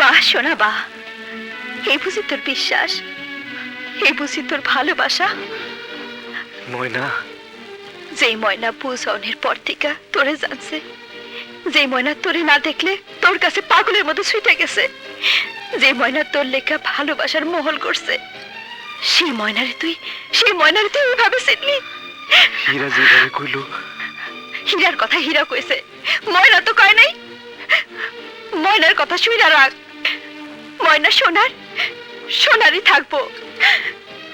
বাহ সোনা বাহ, এই বুঝি তোর বিশ্বাস, এই বুঝি তোর ভালোবাসা। ময়না, যেই ময়না বুঝনের পর থেকে তোরে জানছে, যেই ময়না তোরে না দেখলে তোর কাছে পাগলের মতো ছুটে গেছে, যে ময়না তোর লেখা ভালোবাসার মহল করছে, সেই ময়নারে তুই এইভাবে চিনলি? হীরা যেভাবে কইল। হীরার কথা হীরা কইছে, ময়না তো কয় নাই। ময়নার কথা শুইরা রাখ, ময়না সোনারই থাকবো।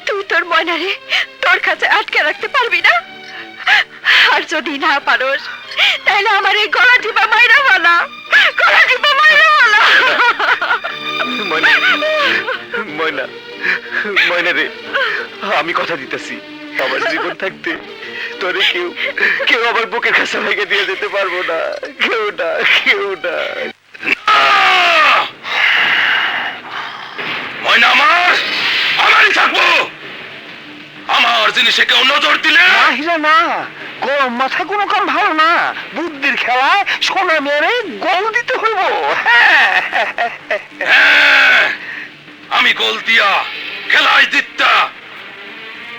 তুই তোর ময়নারে তোর কাছে আটকে রাখতে পারবি না, আর যদি না পারোস তাহলে আমার এই গলা টিপা মাইরা ফেলা, গলা টিপা মাইরা ফেলা। ময়না, ময়না, ময়না রে, আমি কথা দিতেছি, আমার জীবন থাকতে তোরে কেউ আমার বুকের কাছে ভেঙে দিয়ে যেতে পারবো না, কেউ না, কেউ না। ময়না আমারই থাকবো। আমার জিনিসে কেউ নজর দিলে না, গরম মাথা কোনো কাম ভালো না, বুদ্ধির খেলায় সোনা মেরে গোল দিতে হইব। আমি গোল দিয়া খেলায় জিততা।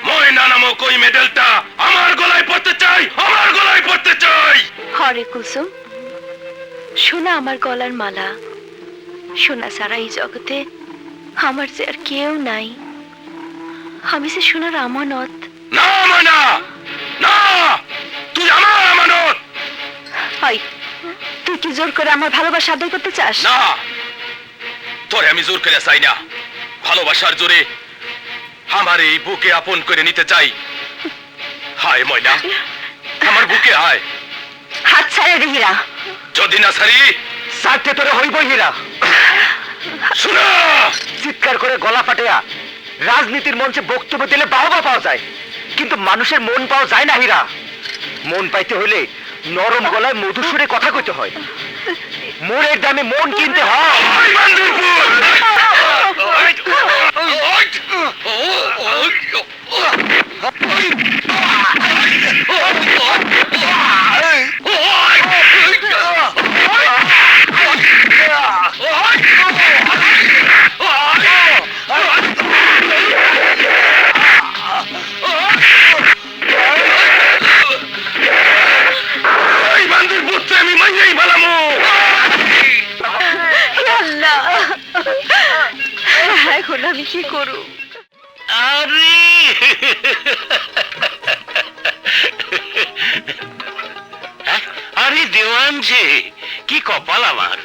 ময়না নামক ওই মেডেলটা আমার গলায় পড়তে চাই, আমার গলায় পড়তে চাই। হরে কুসুম, সোনা আমার গলার মালা, সোনা ছাড়া এই জগতে আমার যে আর কেউ নাই। আমি যে সোনার আমানত। না ময়না, না, তুই আমার আমানত। তুই কি জোর করে আমার ভালোবাসা আদায় করতে চাস? না, তোরে আমি জোর করে চাই না, ভালোবাসার জোরে আমার এই বুকে আপন করে নিতে চাই। হায় ময়না, আমার বুকে আয়। হাত ছাড়ে রে হীরা। যদি না ছাড়ি সাথে তোরে হইব হীরা। শোনা, চিৎকার করে গলা ফাটিয়া রাজনীতির মঞ্চে বক্তব্য দিলে বাহবা পাওয়া যায়, কিন্তু মানুষের মন পাওয়া যায় না হীরা। মন পাইতে হইলে নরম গলায় মধুসূরে কথা কইতে হয়, মনের দামে মন কিনতে হয়। এখন আমি কি করব? আরে আরে দেওয়ানজি, কি কপাল আমার,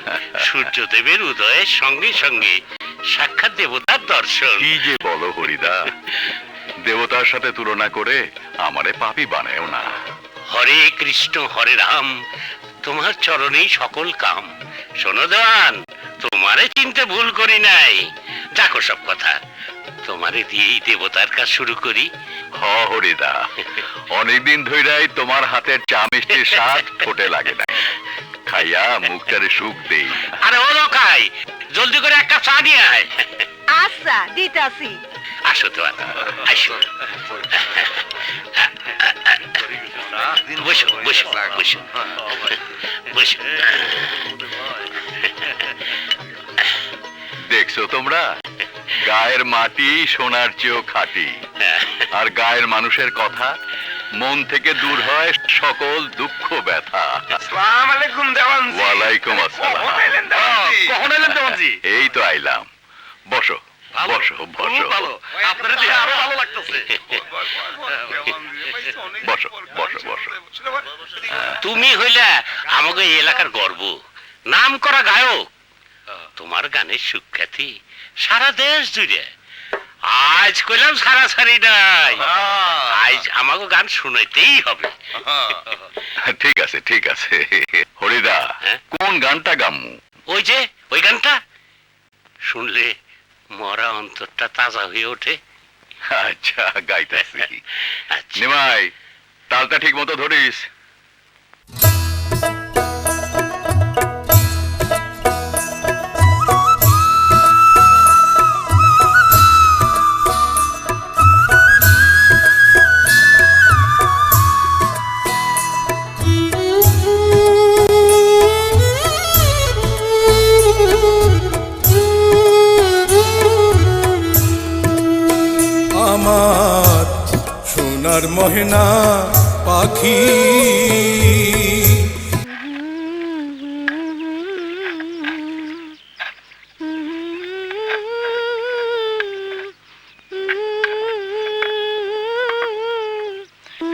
সূর্যদেবের উদয়ের সঙ্গে সঙ্গে সাক্ষাৎ দেবতার দর্শন। কি যে বলো হরিদা, দেবতার সাথে তুলনা করে আমারে পাপী বানায়ও না। হরে কৃষ্ণ হরে রাম, তোমার চরণেই সকল কাম। শোনো দেওয়ান, তোমারে চিনতে ভুল করি নাই। দেখো সব কথা, তোমারে দিয়েই দেবতার কাজ শুরু করি। হ হরিদা, অনেকদিন ধইরাই তোমার হাতের চা মিষ্টির স্বাদ ঠোঁটে লাগে না, খাইয়া মুখটারে সুখ দেই। আরে ও লোকাই, জলদি করে এক কাপ চা নিয়ে আয়। আচ্ছা দিতাছি। আসো তো, আসো, বসো বসো বসো বসো। দেখছো তোমরা, গায়ের মাটি সোনার চেয়েও খাঁটি, আর গায়ের মানুষের কথা মন থেকে দূর হয় সকল দুঃখ ব্যথা। আসসালামু আলাইকুম দেওয়ানজি। ওয়ালাইকুম আসসালাম। কখন এলেন দেওয়ানজি? এই তো আইলাম, বসো বসো বসো। আপনারা দেখে আরো ভালো লাগতেছে। বসো বসো বসো। তুমি হইলা আমাকে এই এলাকার গর্ব, নাম করা গায়ক। তোমার গানের সুখ্যাতি সারা দেশ জুড়ে। আজ কইলাম সারা সারি নাই, আজ আমাকে গান শুনাইতেই হবে। ঠিক আছে ঠিক আছে। হরিদা, কোন গানটা গামু? ওই যে ওই গানটা শুনলে মরা অন্তরটা তাজা হয়ে ওঠে। আচ্ছা গাইতেছি। আচ্ছা। নিমাই, তালটা ঠিক মতো ধরিস। ময়না পাখি।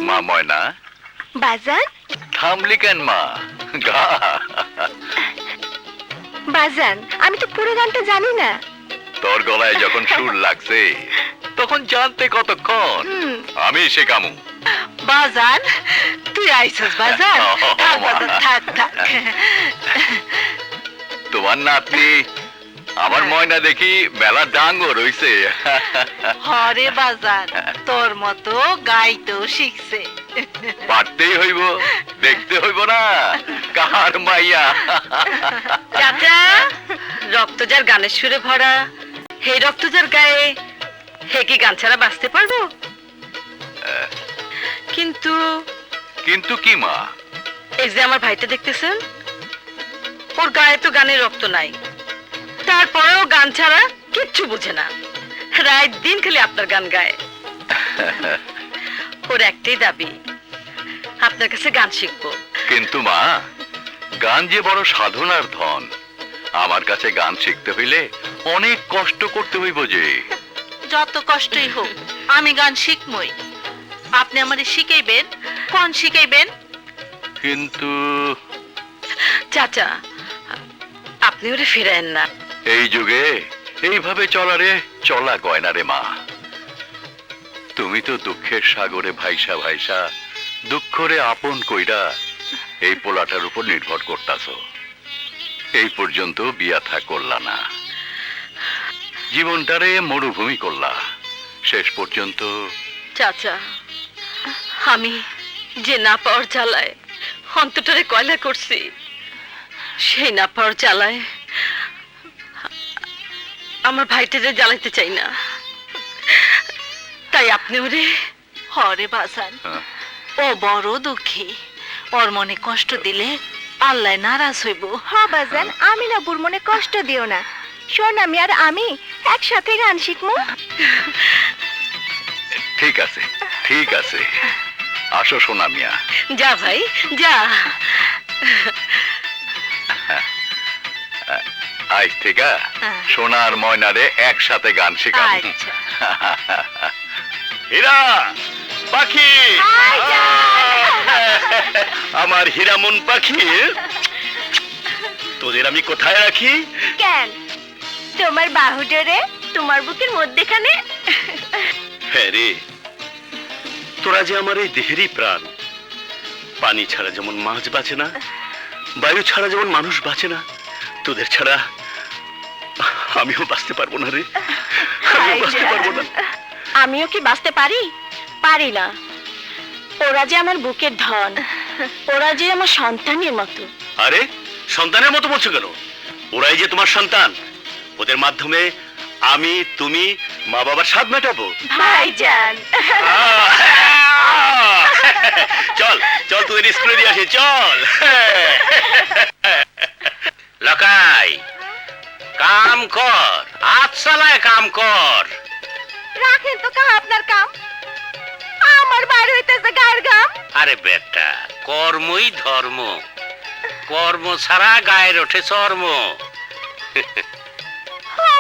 মা ময়না, বাজান, থামলি কেন মা? গা। বাজান, আমি তো পুরো গানটা জানি না। তোর গলায় যখন সুর লাগছে তখন জানতে কতক্ষণ? আমি শেখামু। বাজান, তুই আইসস বাজান। থাক বাজান, থাক থাক। তোমার নাতনি আমার ময়না দেখি মেলা ডাঙ্গো রইছে। হরে বাজান, তোর মতো গাইতেও শিখছে। পারতেই হইব, দেখতে হইব না কার মাইয়া। চাচা, রক্ত যার গানের সুরে ভরা, হে রক্ত যার গায়ে, হে কি গান ছাড়া বাঁচতে পারবো? কিন্তু কিন্তু কি মা? এই যে আমার ভাইটা দেখতেছেন, ওর গায়ে তো গানের রক্ত নাই, তারপরেও গান ছাড়া কিচ্ছু বুঝে না, রাত দিন খালি আপনার গান গায়। ওর একটাই দাবি, আপনার কাছে গান শিখবো। কিন্তু মা, গান যে বড় সাধনার ধন। আমার কাছে গান শিখতে হইলে অনেক কষ্ট করতে হইব যে। যত কষ্টই হোক আমি গান শিখবই। আপনি আমারে শিখাইবেন? কোন শিখাইবেন? কিন্তু চাচা, আপনি ওরে ফিরায়েন না। এই যুগে এইভাবে চলারে চলা গয়না রে মা। তুমি তো দুঃখের সাগরে ভাইসা ভাইসা দুঃখরে আপন কইরা এই পোলাটার উপর নির্ভর করতাছ। এই পর্যন্ত বিয়া থা করলা না, জীবনটারে মরুভূমি করলা। শেষ পর্যন্ত চাচা, আমি যে না পাওয়ার জ্বালায় অন্তটারে কয়লা করছি, সেই না পাওয়ার জ্বালায় আমার ভাইটারে জ্বালাইতে চাই না। তাই আপনি ওরে। হরে বাজান, ও বড় দুঃখী, ওর মনে কষ্ট দিলে আল্লাহ নারাজ হইব। হ্যাঁ বাজান, আমি না বুর মনে কষ্ট দিও না। শোন, আমি আর আমি একসাথে গান শিখবো। ঠিক আছে, ঠিক আছে। আসো সোনা মিয়া। যা ভাই যা। আজ থেকে সোনার ময়নারে একসাথে গান শেখাবো। আচ্ছা। হীরা পাখি, আমার হীরামন পাখি, তোদের আমি কোথায় রাখি? কেন, তোমার বাহুডোরে তোমার বুকের মধ্যেখানে। হ্যাঁ রে, তোরা যে আমার এই দেহেরই প্রাণ। পানি ছাড়া যেমন মাছ বাঁচে না, বায়ু ছাড়া যেমন মানুষ বাঁচে না, তোদের ছাড়া আমিও বাঁচতে পারবো না রে, আমিও বাঁচতে পারবো না। আমিও কি বাঁচতে পারি? পারি না। ওরা যে আমার বুকের ধন, ওরা যে আমার সন্তানের মতো। আরে সন্তানের মতো বলছো কেন? ওরাই যে তোমার সন্তান, ওদের মাধ্যমে আমি তুমি মা বাবার স্বাদ মেটাবো। ভাইজান, চল চল, তোদের স্কুলে দিয়ে আসি, চল। লকাই, কাম কর, হাত চালায় কাম কর। রাখেন তো কা আপনার কাম, আমার বাড়ি হইতেছে গায়ের গাম। আরে বেটা, কর্মই ধর্ম, কর্ম ছাড়া গায়ের ওঠে চর্ম।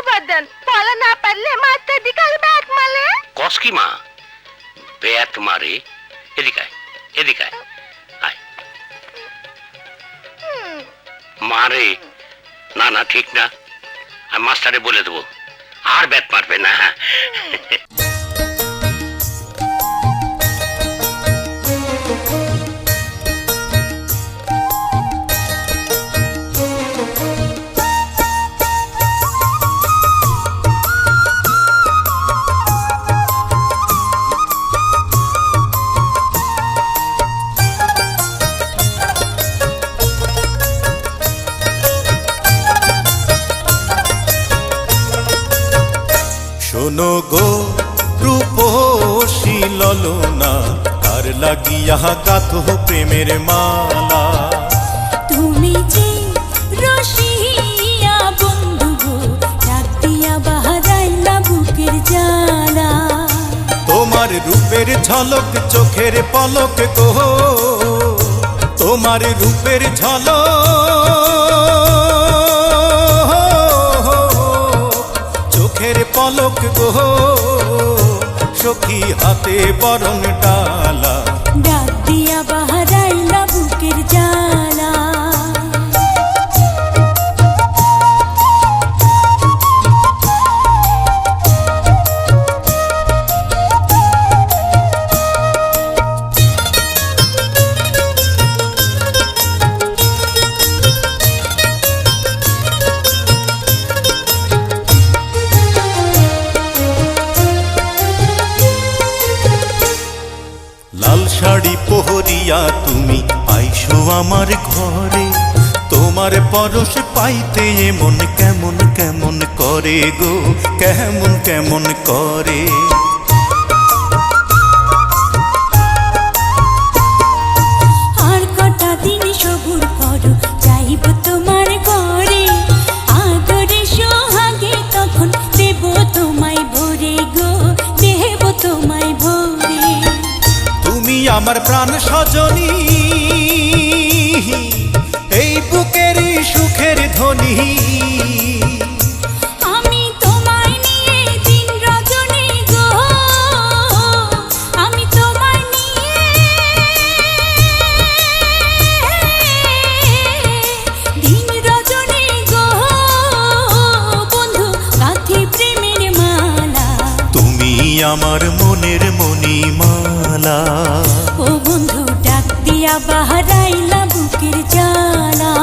বাদান, পলা না পারলে মাথা দিকাল ব্যাট মালে। কস কি মা? ব্যাট মারে? এদিকে আয়, এদিকে আয়, আয়। মারে না, না ঠিক না, আমি মাস্টারে বলে দেবো আর ব্যাট মারবে না। শোনো গো রূপসী ললনা, আর লাগিয়া গাথো প্রেমের মালা। তুমি যে রসিয়া বন্ধু গো, ডাক দিয়া বাহারাইলা বুকের জ্বালা। তোমার রূপে রূপের ঝলক চোখের পলক গো, তোমার রূপের ঝলক চোখের পলক গো, সখী হাতে বরণ ডালা। ডাক দিয়া বাহারাইলা বুকের জ্বালা। লাল শাড়ি পহরিয়া তুমি আইসো আমার ঘরে, তোমার পরশ পাইতে এমন কেমন কেমন করে গো, কেমন কেমন করে। আর কটা দিন সবুর করো, যাইব তোমার ঘরে। আদরে সোহাগে তখন দেব তোমায় ভরে গো, দেব তোমায় ভরে। তুমি আমার প্রাণ সজনী, এই বুকেরই সুখের ধ্বনি। আমি তোমায় নিয়ে দিন রজনী গো, আমি তোমায় নিয়ে দিন রজনী গো, বন্ধু গাঁথি প্রেমের মালা। তুমি আমার মনের মণিমালা। ও বন্ধু ডাক দিয়া বাহারাইলা বুকের জ্বালা।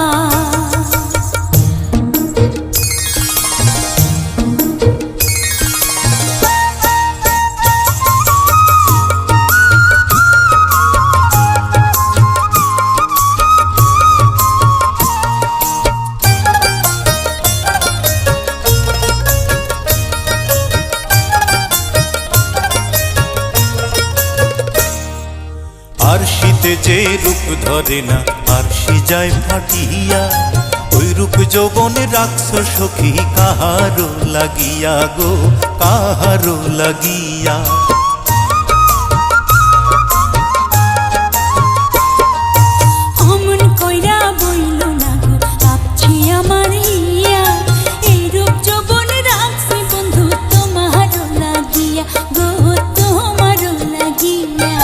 আর শীতে যে রূপ ধরে না, আর সে যায় ফাটিয়া, ওই রূপ যৌবনে রাখছ সখী কাহারো লাগিয়া গো, কাহারো লাগিয়া। অমন কইরা বইল না গো, আপছি আমার হিয়া। এই রূপ যৌবন রাখছি বন্ধু তোমার লাগিয়া গো, তোমার লাগিয়া।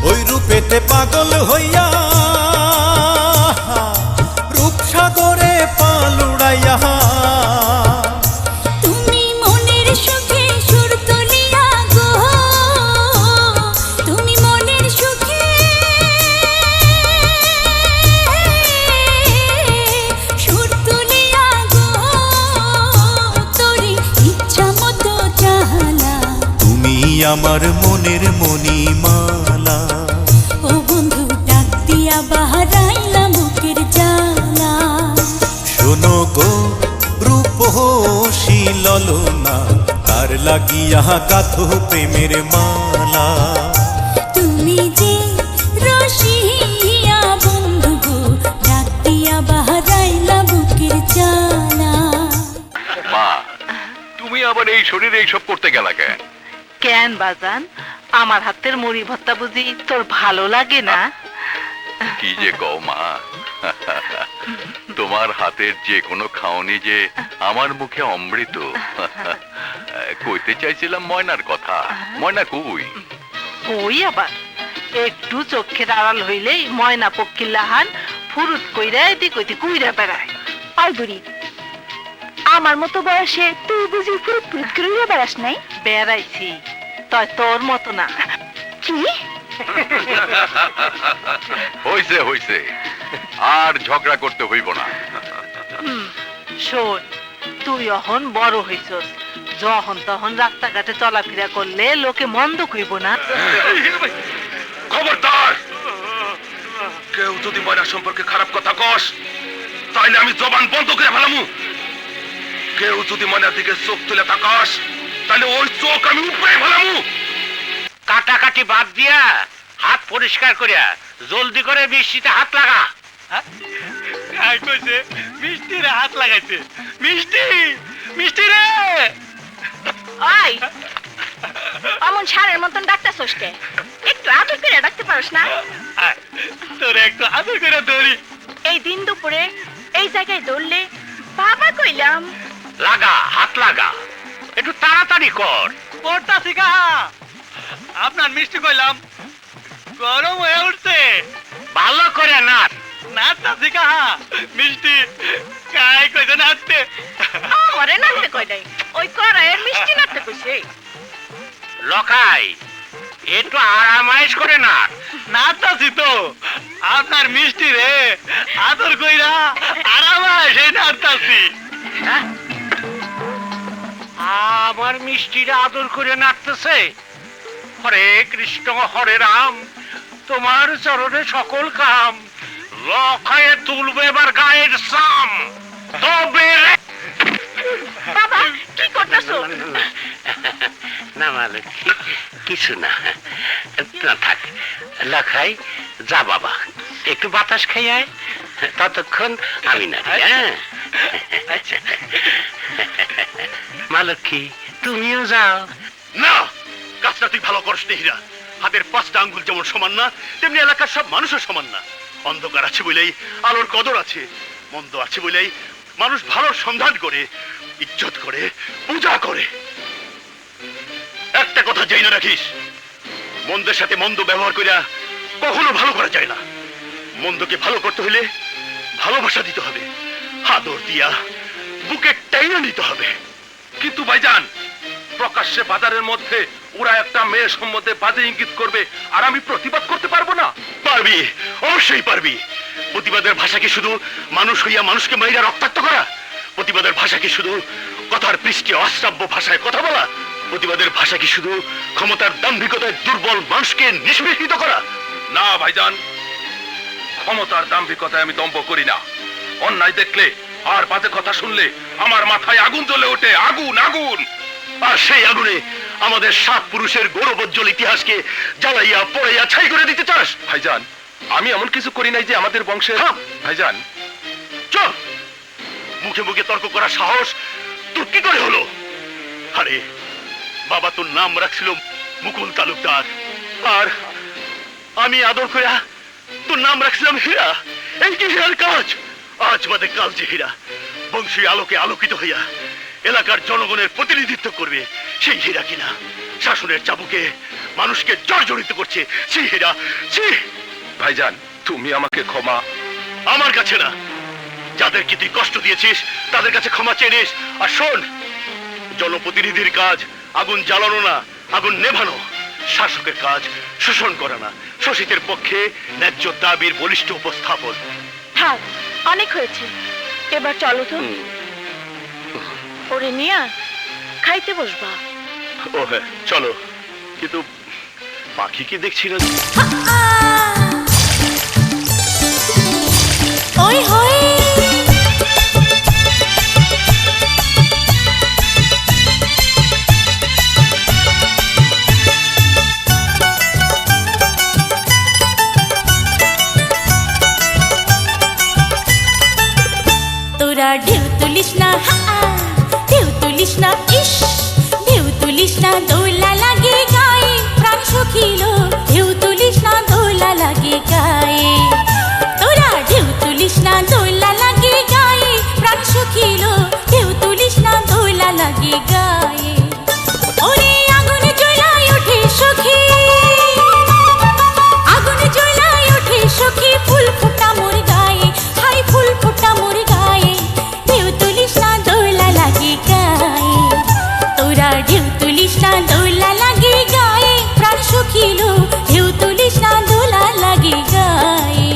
ওই রূপেতে পাগল হইয়া, রূপসাগরে পাল উড়াইয়া। তুমি মনের সুখে সুর তুলিয়া গো, তুমি মনের সুখে সুর তুলিয়া গো, তোরি ইচ্ছা মতো চালা। তুমি আমার মনের মণিমালা। ও বন্ধু ডাক দিয়া বাহারাইলা বুকের জ্বালা। শোনো গো রূপসী ললনা, তার লাগিয়া গাথো প্রেমের মালা। তুমি যে রসিয়া বন্ধু গো, ডাক দিয়া বাহারাইলা বুকের জ্বালা। মা, তুমি আবার এই শরীরে এইসব করতে গেলা কেন? কেন বাজান, আমার হাতের মুড়ি ভর্তা বুঝি তোর ভালো লাগে না? কি যে কও মা, তোমার হাতের যে কোনো খাওনি যে আমার মুখে অমৃত। কইতে চাইছিলাম ময়নার কথা। ময়না কই? ওই আবার একটু চোখের আড়াল হইলেই ময়না পক্ষীর লাহান ফুরুত কইরা এদিক ওইদিক কইরা বেড়ায়। আই বুড়ি, আমার মতো বয়সে তুই বুঝি ফুরুত ফুরুত করে বেড়াস নাই? বেড়াইছি, তয় তোর মতো না। কি? হইছে হইছে, আর ঝগড়া করতে হইব না। শোন, তুই অহন বড় হইছস, যখন তখন রাস্তাঘাটে চলাফেরা করলে লোকে মন্দ কইব না। খবরদার, কেউ যদি ময়না সম্পর্কে খারাপ কথা কস তাইলে আমি জবান বন্ধ করে ফেলামু। কেউ যদি ময়নার দিকে চোখ তুলে তাকাস তাহলে ওই চোখ আমি উপরে ফেলামু। কাটাকাটি বাদ দিয়া হাত পরিষ্কার করিয়া জলদি করে মিষ্টিতে হাত লাগা। মিষ্টির হাত লাগাইছে। মিষ্টি, মিষ্টি রে! ওই অমন সারের মতন ডাক্তার সোসকে একটু আদর করে ডাকতে পারস না? তোর একটু আদর করে ধরি। এই দিন দুপুরে এই জায়গায় দৌড়লে বাবা কইলাম। লাগা, হাত লাগা, একটু তাড়াতাড়ি কর। করতাছি কাহা, আপনার মিষ্টি কইলাম গরম হয়ে উঠছে। ভালো করে নাচ। নাচতাছি কাহা, মিষ্টি কাই কইছে নাচতে। আমারে নাচতে কই নাই, ওই কড়াইয়ের মিষ্টি নাচতে কইছে। লখাই, একটু আরামাইশ করে নাচ। নাচতাছি তো, আপনার মিষ্টি রে আদর কইরা আরামায় সেই নাচতাছি। আমার মিষ্টিরা আদর করে নাচতেছে। হরে কৃষ্ণ হরে রাম, তোমার চরণে সকল কাম। লখায়ে তুলবে এবার গায়ের সাম। তবে রে বাবা কি করতেছো? না মালিক, কিছু না। না থাক, লখাই যা বাবা, একটু বাতাস খাই আয়, ততক্ষণ আমি না। হ্যাঁ মালক্ষী, তুমিও যাও। না, কাজটা তুই ভালো করিস নি হীরা। হাতের 5টা আঙ্গুল যেমন সমান না, তেমনি এলাকার সব মানুষও সমান না। অন্ধকার আছে বলেই আলোর কদর আছে, মন্দ আছে বলেই মানুষ ভালোর সন্ধান করে, ইজ্জত করে, পূজা করে। একটা কথা জানি না রাখিস, মন্দের সাথে মন্দ ব্যবহার করিয়া কখনো ভালো করা যায় না। মন্দকে ভালো করতে হলে ভালোবাসা দিতে হবে, আদর দিয়া বুকে টাইনা নিতে হবে। কিন্তু ভাইজান, প্রকাশ্যে বাজারের মধ্যে ওরা একটা মেয়ে সম্বন্ধে বাজে ইঙ্গিত করবে, আর আমি প্রতিবাদ করতে পারবো না? পারবি, অবশ্যই পারবি। প্রতিবাদের ভাষা কি শুধু মানুষ হইয়া মানুষকে মাইরা রক্তাক্ত করা? প্রতিবাদের ভাষা কি শুধু কথার পৃষ্ঠে অশ্রাব্য ভাষায় কথা বলা? প্রতিবাদের ভাষা কি শুধু ক্ষমতার দাম্ভিকতায় দুর্বল মানুষকে নিষ্পেষিত করা? না ভাইজান, ক্ষমতার দাম্ভিকতায় আমি দম্ভ করি না। অন্যায় দেখলে আর বাজে কথা শুনলে আমার মাথায় আগুন জ্বলে ওঠে, আগুন আগুন। আর সেই আগুনে আমাদের 7 পুরুষের গৌরবোজ্জ্বল ইতিহাসকে জ্বালাইয়া পড়াইয়া ছাই করে দিতে চাস? ভাইজান, আমি এমন কিছু করি নাই যে আমাদের বংশের। থাম। ভাইজান, চল, মুখে মুখে তর্ক করার সাহস তোর কি করে হলো? আরে বাবা তোর নাম রাখছিল মুকুল তালুকদার, আর আমি আদর করে তোর নাম রাখছিলাম হীরা। এই কি হীরার কাজ? আজ বাদে কাল যে হীরা বংশী আলোকে আলোকিত হইয়া এলাকার জনগণের প্রতিনিধিত্ব করবে, সেই হীরা কিনা শাসনের চাবুকে মানুষকে জর্জরিত করছে, সেই হীরা। ভাইজান, তুমি আমাকে ক্ষমা। আমার কাছে না, যাদেরকে তুই কষ্ট দিয়েছিস তাদের কাছে ক্ষমা চেয়ে নিস। আর শোন, জনপ্রতিনিধির কাজ আগুন জ্বালানো না, আগুন নেভানো। শাসকের কাজ শোষণ করা না, শোষিতের পক্ষে ন্যায্য দাবির বলিষ্ঠ উপস্থাপন। থাক, অনেক হয়েছে, এবার চলো তো। ওরে নিয়া খাইতে বসবা। ও হ্যাঁ, চলো। কিন্তু পাখি কি দেখছি না? ওই হই তোরা ঢেউ তুলিস না, ঢেউ তুলিস না, ইস ঢেউ তুলিস না, দোলা লাগে গায়ে প্রাণ সখিল। ঢেউ তুলিস না, দোলা লাগে গায়ে। তোরা ঢেউ তুলিস না, দোলা লাগে গায়ে প্রাণ সখিল। ঢেউ তুলিস না, দোলা লাগে গায়ে। ওরে আগুন জ্বলায় ওঠে সখী, আগুন জ্বলায় ওঠে সখী, ফুল ফোটা মোর গায়ে, হাই ফুল ফোটা মোর গায়ে। ঢেউ তুলিস না, দোলা লাগে গায়ে। তোরা ঢেউ তুলিস না, দোলা লাগে গায়ে প্রাণ সখিল। ঢেউ তুলিস না, দোলা লাগে গায়ে।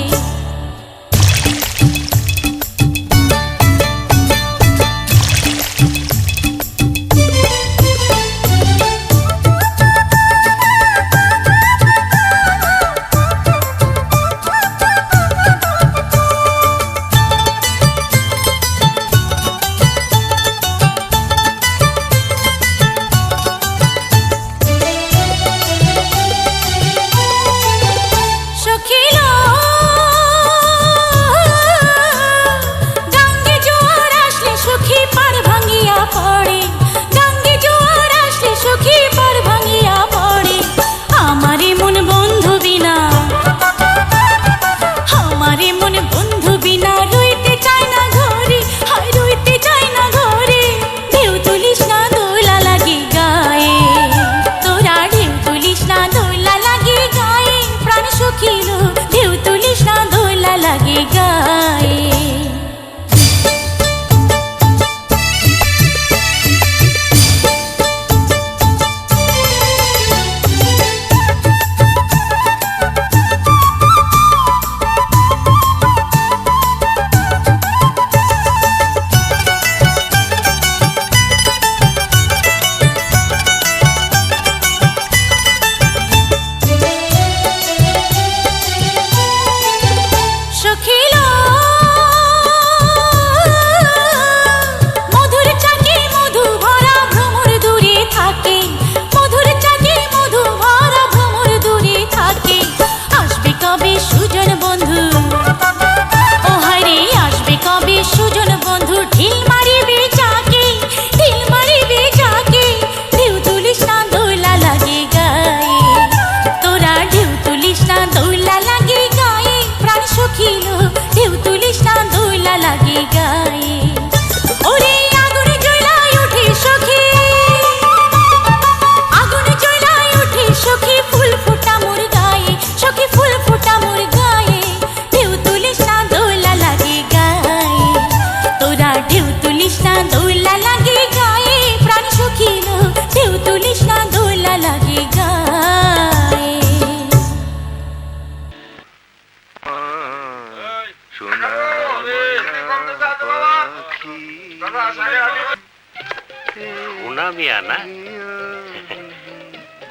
সোনা মিয়া না?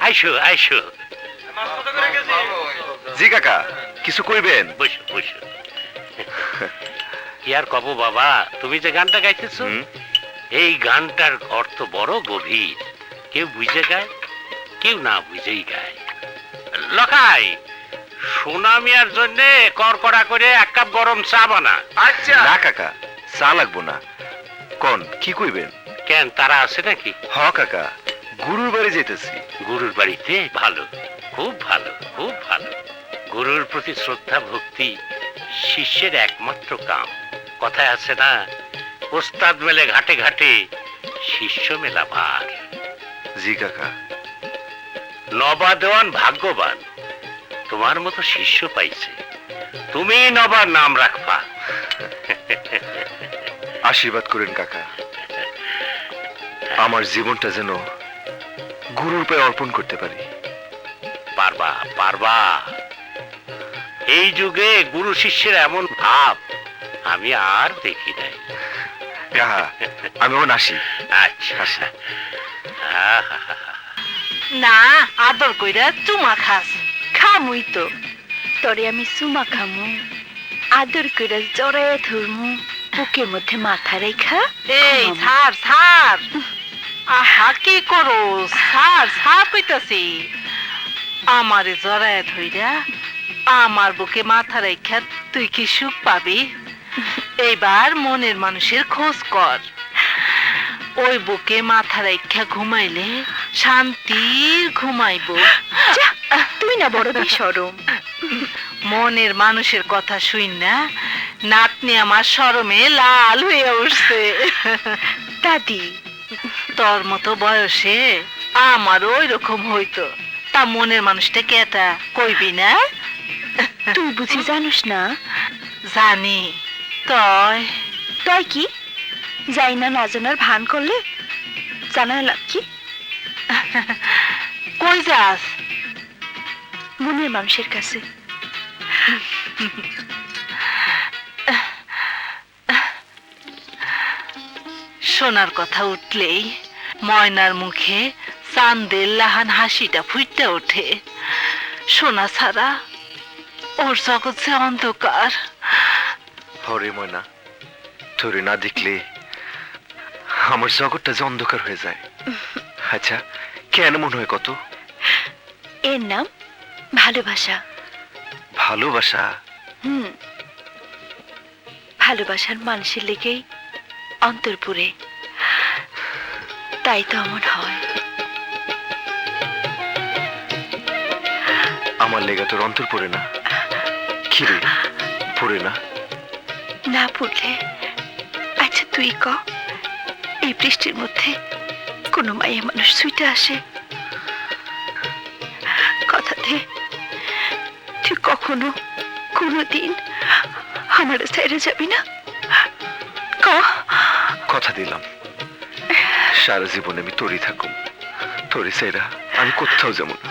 আইসো আইসো, জি কাকা, কিছু কইবেন? বসো বসো। কি আর কব বাবা, তুমি যে গানটা গাইতেছো, এই গানটার অর্থ বড় গভীর। কেউ বুঝে গায়, কেউ না বুঝেই গায়। লখাই, সোনা মিয়ার জন্য করকড়া করে 1 কাপ গরম চা বানা। আচ্ছা। না কাকা, চা লাগবো না। কোন কি কইবেন? কেন, তারা আছে নাকি? হ কাকা, গুরুর বাড়ি যাইতেছি। গুরুর বাড়িতে? ভালো, খুব ভালো, খুব ভালো। গুরুর প্রতি শ্রদ্ধা ভক্তি শিষ্যের একমাত্র কাম। কথায় আছে না, ওস্তাদ মেলে ঘাটে ঘাটে, শিষ্য মেলা ভার। জি কাকা। নবা দেওয়ান ভাগ্যবান, তোমার মতো শিষ্য পাইছে। তুমি নবার নাম রাখবা। আশীর্বাদ করেন কাকা, আমার জীবনটা যেন গুরুর পায়ে অর্পণ করতে পারি। পারবা পারবা। এই যুগে গুরু শিষ্যের এমন ভাব আমি আর দেখি নাই। কাহা, আমি এখন আসি। আচ্ছা। না, আদর কইরা চুমা খাস। খামুই তো, তরে আমি চুমা খামু, আদর কইরা জড়ায় ধরমু, বুকের মধ্যে মাথা রেখা। এই ছাড় ছাড়, আহা কি করো, ছাড় ছাড় কইতাছি। আমারে জড়ায় ধইরা আমার বুকে মাথা রেখা তুই কি সুখ পাবি? এইবার মনের মানুষের খোঁজ কর। ওই বুকে মাথা রেখা ঘুমাইলে শান্তির ঘুমাইব। তুই না বড় বেশরম। মনের মানুষের কথা শুন না, নাতনি আমার শরমে লাল হয়ে উঠছে। দাদি, তোর মতো বয়সে আমার ওই রকম হইতো, তা মনের মানুষটা কেটা কইবি না? তুই বুঝি জানিস না? জানি। তয় তয় কি যাই না, না জানার ভান করলে জানার লাভ কি? কই যাস? মনের মানুষের কাছে। সোনার কথা উঠলেই ময়নার মুখে চাঁদের লাহান হাসিটা ফুটে ওঠে। সোনা ছাড়া ওর জগৎ যে অন্ধকার। হরে ময়না, তোরে না দেখলে আমার জগৎটা যে অন্ধকার হয়ে যায়। আচ্ছা, কেন মনে হয় কত? এর নাম ভালোবাসা। ভালোবাসা? ভালোবাসার মানুষের লেগেই অন্তরপুরে, তাই তো এমন হয়। আমার লেগা তোর অন্তর পড়ে না? খিরে পড়ে না? না পড়লে আচ্ছা তুই ক, এই বৃষ্টির মধ্যে কোনো মাইয়া মানুষ ছুটে আসে? কথা দে, তুই কখনো কোনোদিন আমার ছেড়ে যাবি না? ক। কথা দিলাম, সারা জীবনে আমি তোরই থাকুম। তোরই সেরা আমি কোথাও যাবো না,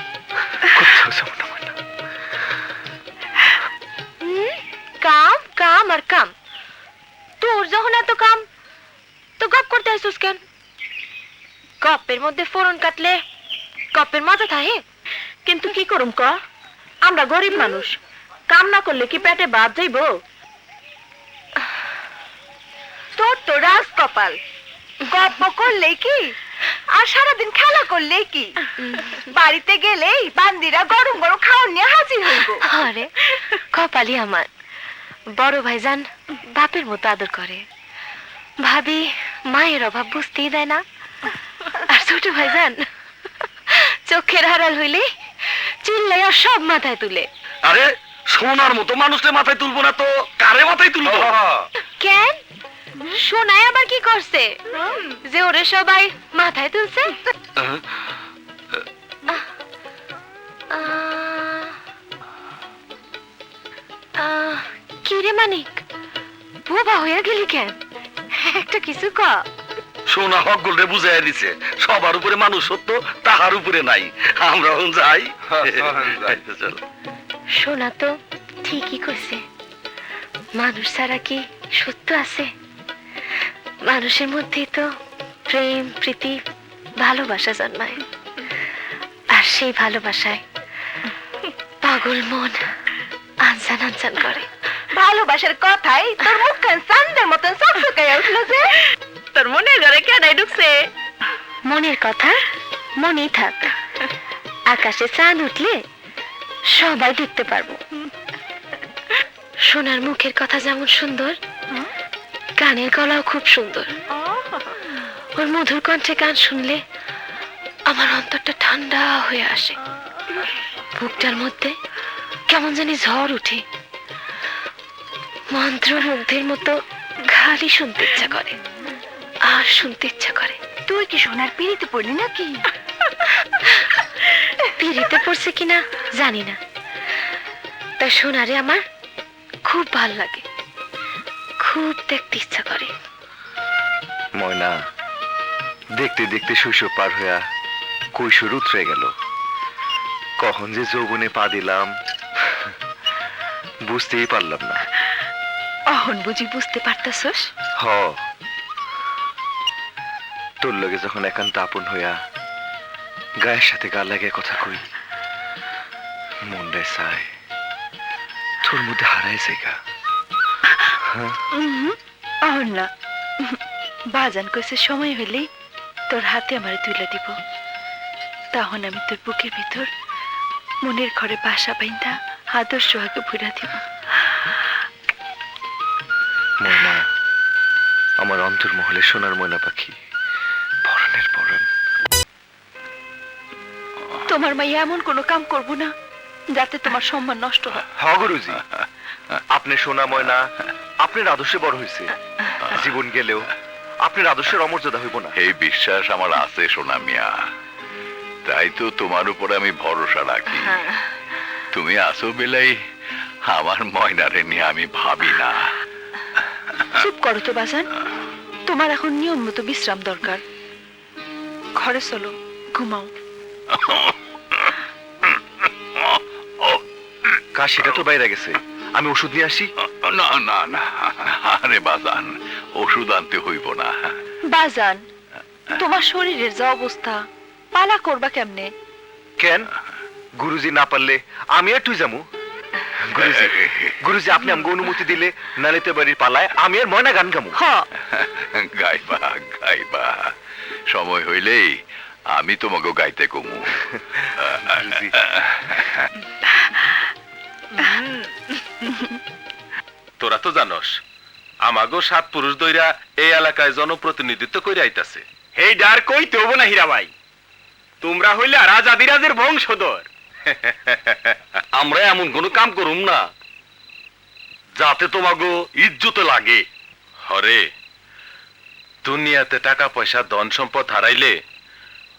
কোথাও যাবো না। কাম কাম আর কাম। তোর যখন এত কাম, তো গপ করতে আসছিস কেন? গপের মধ্যে ফোড়ন কাটলে গপের মজা থাকে। কিন্তু কি করুম ক, আমরা গরিব মানুষ, কাম না করলে কি পেটে ভাত যাইব? তোর তো রাজ কপাল, গপ্প করলে কি আর সারাদিন খেলা করলে কি, বাড়িতে গেলেই বান্দিরা গরম গরম খাওয়ার নিয়ে হাজির হইব। আরে কপালই আমার, বড় ভাইজান বাপের মতো আদর করে, ভাবি মায়ের অভাব বুঝতেই দেয় না। আর ছোট ভাইজান চোখের হারাল হইলে চিল্লাইয়া সব মাথায় তুলে। আরে সোনার মতো মানুষের মাথায় তুলবো না তো কারে মাথায় তুলবো? কেন, সোনায় আবার কি করছে যে ওরে সবাই মাথায় তুলছে? কি রে মানিক, বোবা হইয়া গেলি কেন? একটা কিছু ক। সোনা হক গোলরে বুঝাইয়া দিছে, সবার উপরে মানুষ সত্য, তাহার উপরে নাই। আমরা এখন যাই। চল। সোনা তো ঠিকই কইছে, মানুষ ছাড়া কি সত্য আছে? মানুষের মধ্যেই তো প্রেম প্রীতি ভালোবাসা জন্মায়, আর সেই ভালোবাসায় পাগল মন আনসান আনসান করে। ভালোবাসার কথাই তোর মুখখান চান্দের মতন চকচকাইয়া উঠলো যে। তোর মনের ঘরে কেনাই ঢুকছে? মনের কথা মনেই থাক, আকাশে চাঁদ উঠলে সবাই দেখতে পারবো। সোনার মুখের কথা যেমন সুন্দর, গানের গলাও খুব সুন্দর। ওর মধুর কণ্ঠে গান শুনলে আমার অন্তরটা ঠান্ডা হয়ে আসে, বুকটার মধ্যে কেমন জানি ঝড় উঠে, মন্ত্রমুগ্ধের মতো খালি শুনতে ইচ্ছা করে আর শুনতে ইচ্ছা করে। তুই কি সোনার পিড়িতে পড়লি নাকি? পিড়িতে পড়ছে কিনা জানি না, তাই সোনারে আমার খুব ভাল লাগে, খুব দেখতে ইচ্ছা করে। ময়না, দেখতে দেখতে শৈশব পার হইয়া কৈশোর উতরে গেল। কখন যে যৌবনে পা দিলাম বুঝতেই পারলাম না। অহন বুঝি বুঝতে পারতাছস? হ, তোর লগে যখন একান্ত আপন হইয়া গায়ের সাথে গা লাগে কথা কই, মনটায় চায় তোর মধ্যে হারায় জায়গা। অহন না, বাজান কইছে সময় হইলে তোর হাতে আমারে তুলে দিব, তখন আমি তোর বুকের ভিতর মনের ঘরে বাসা বাইন্ধা আদর সোহাগে ভুরা দিব। ময়না, আমার অন্তর্মহলে সোনার ময়না পাখি, পরাণের পরাণ। তোমার মাইয়া এমন কোনো কাম করব না যাতে তোমার সম্মান নষ্ট হয়। হ গুরুজি, আপনি সোনা ময়না আপনার আদর্শে বড় হয়েছে, জীবন গেলেও আপনার আদর্শের অমর্যাদা হইব না। এই বিশ্বাস আমার আছে সোনা মিয়া, তাই তো তোমার উপর আমি ভরসা রাখি। তুমি আসো বেলাই আমার ময়নারে নিয়ে আমি ভাবি না। চুপ করো তো বাজান, তোমার এখন নিয়ম মতো বিশ্রাম দরকার। ঘরে চলো, ঘুমাও। কাশিটা তো বাইরে গেছে, আমি ওষুধ নিয়ে আসি। না না না, আরে বাজান, ওষুধ আনতে হইব না। বাজান, তোমার শরীরের যা অবস্থা, পালা করবা কেমনে? কেন গুরুজি না পারলে আমি আর তুই যামু? গুরুজি, গুরুজি আপনি আমাকে অনুমতি দিলে নালিতে বাড়ির পালায় আমি আর ময়না গান গামু। হ, গাইবা গাইবা, সময় হইলেই আমি তোমাকে গাইতে কমু। গুরুজি, তোরা তো জানস আমাগো 7 পুরুষ দইরা এই এলাকায় জনপ্রতিনিধিত্ব কইরা আইতাছে। এই ডার কইতে হবো না হীরা ভাই, তোমরা হইলা রাজাদিরাজের বংশধর। আমরা এমন কোনো কাম করুম না যাতে তোমাগো ইজ্জতে লাগে। হরে, দুনিয়াতে টাকা পয়সা ধন সম্পদ হারাইলে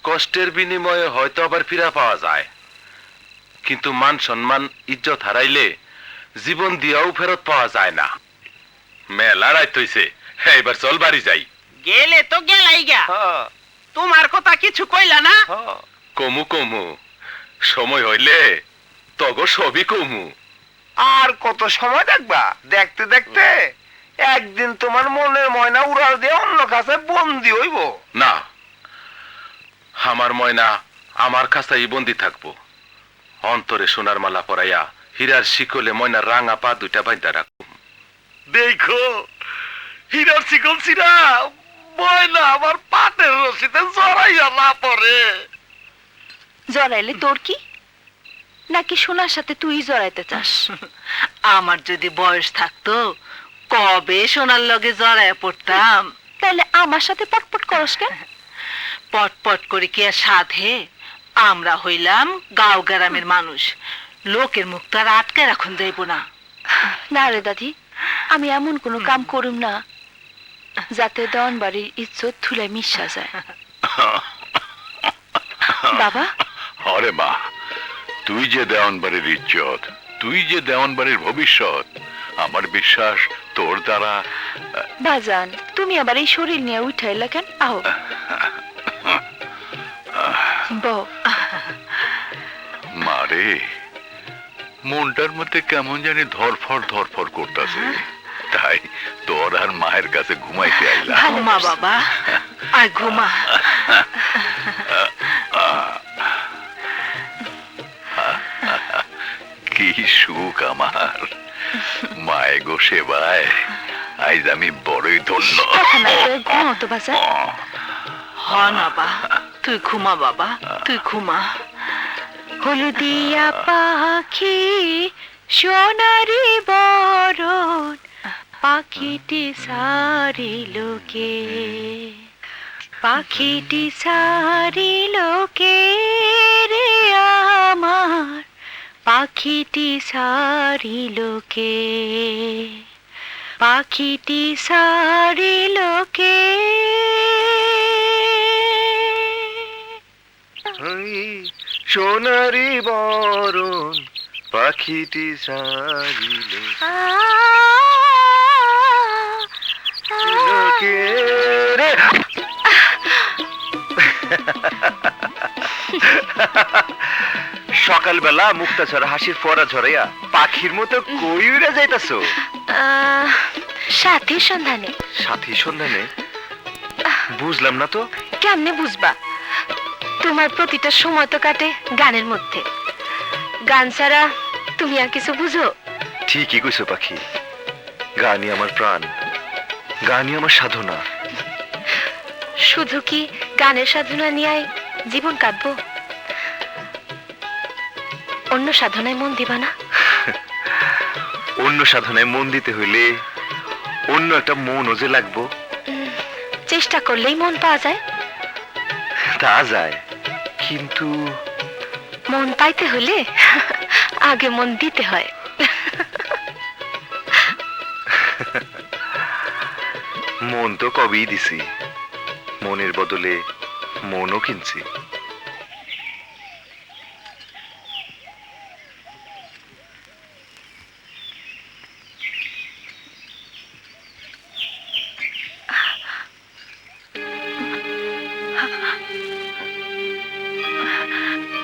কষ্টের বিনিময়ে হয়তো আবার ফিরা পাওয়া যায়, কিন্তু মান সম্মান ইজ্জত হারাইলে জীবন দিয়াও ফেরত পাওয়া যায় না। মেলা রাইত হইছে, এবার চল বাড়ি যাই। গেলে তো গেলাই গা, তোমার কথা কিছু কইলা না? কমু কমু, সময় হইলে তগো সবই কমু। আর কত সময় দেখবা? দেখতে দেখতে একদিন তোমার মনের ময়না উড়াল দিয়ে অন্য কাছে বন্দি হইব। না, আমার ময়না আমার কাছেই বন্দি থাকবো। অন্তরে সোনার মালা পরাইয়া হীরার শিকলে ময়নার রাঙা পা দুইটা বাইন্ধা রাখুম। দেখো হীরার শিকল ছিড়া ময়না আমার পাটের রশিতে জড়াইয়া না পড়ে। জড়াইলে তোর কি? নাকি সোনার সাথে তুই জড়াইতে চাস? আমার যদি বয়স থাকতো কবে সোনার লগে জড়ায় পড়তাম। তাহলে আমার সাথে পটপট করস কেন? পটপট করে কি আর সাধে? আমরা হইলাম গাঁও গ্রামের মানুষ, লোকের মুখ তো আর আটকে রাখুন যাইব না। না রে দাদি, আমি এমন কোনো কাম করুম না যাতে দন বাড়ির ইজ্জত ধুলায় মিশা যায়। বাবা, হরে মা, তুই যে দেওয়ানবাড়ির ইজ্জত, তুই যে দেওয়ানবাড়ির ভবিষ্যৎ, আমার বিশ্বাস তোর দ্বারা। বাজান, তুমি আবার এই শরীর নিয়ে উঠাইলা কেন? আও বউ। মারে, মনটার মধ্যে কেমন জানি ধরফর ধরফর করতেছে, তাই তোর আর মায়ের কাছে ঘুমাইতে আইলাম। ঘুমা বাবা, আয় ঘুমা। কি সুখ আমার, মায়ে গো সেবায় আজ আমি বড়ই ধন্য। ঘুমাও তো বাজান। হ না বা, তুই ঘুমা বাবা, তুই ঘুমা। হলুদিয়া পাখি সোনারি বরণ পাখিটি সারিলোকে, পাখিটি সারিলোকে রে আমার, পাখিটি সারিলোকে, পাখিটি সারিলোকে। সোনারি বরণ পাখিটি সারিল সকালবেলা মুক্তা ঝরা হাসির ফোয়ারা ঝরাইয়া পাখির মতো কই উড়ে যাইতাছো? সাথীর সন্ধানে। সাথী সন্ধানে? বুঝলাম না তো। কেমনে বুঝবা? তোমার প্রতিটা সময় তো কাটে গানের মধ্যে। গান ছাড়া তুমি আর কিছু বুঝো? ঠিকই কইছো পাখি, গানই আমার প্রাণ, গানই আমার সাধনা। শুধু কি গানের সাধনা নিয়ে জীবন কাটবো? অন্য সাধনায় মন দিবা না? অন্য সাধনায় মন দিতে হইলে অন্য একটা মনও যে লাগবো। চেষ্টা করলেই মন পাওয়া যায়। তা যায়, কিন্তু মন পাইতে হলে আগে মন দিতে হয়। মন তো কবেই দিছি, মনের বদলে মনও কিনছি।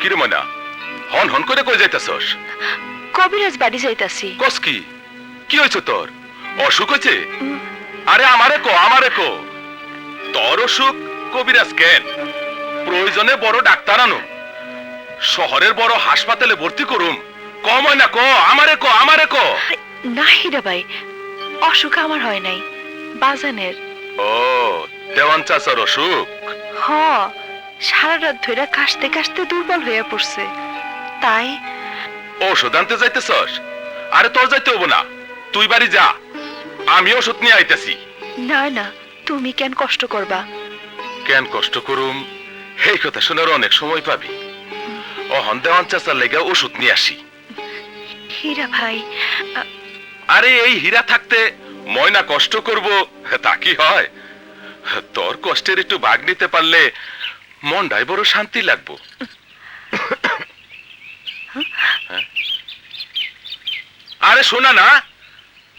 কিরে ময়না, হন হন করে কই যাইতাছস? কবিরাজ বাড়ি যাইতাছি। কস কি? কি হয়েছে তোর? অসুখ হয়েছে? আরে আমারে কো, আমারে কো। তোর অসুখ কবিরাজ কেন? প্রয়োজনে বড় ডাক্তার আনো, শহরের বড় হাসপাতালে ভর্তি করুম। ক ময়না ক, আমারে ক, আমারে ক। না হীরা ভাই, অসুখ আমার হয় নাই, বাজানের। ও, দেওয়ান চাচার অসুখ? হ, সারা রাত ধরে কাশতে কাশতে দুর্বল হয়ে পড়ছে, তাই। ওষুধ আনতে যাইতেছস? আরে তোর যাইতে হবো না, তুই বাড়ি যা, আমি ওষুধ নিয়ে আইতাছি। না না, তুমি কেন কষ্ট করবা? কেন কষ্ট করুম এই কথা শোনার অনেক সময় পাবি। অহন দেওয়ান চাচার লেগে ওষুধ নিয়ে আসি। হীরা ভাই, আরে এই হীরা থাকতে ময়না কষ্ট করব তা কি হয়? তোর কষ্টের একটু ভাগ নিতে পারলে মনটাই বড় শান্তি লাগবো। আরে শোনা না,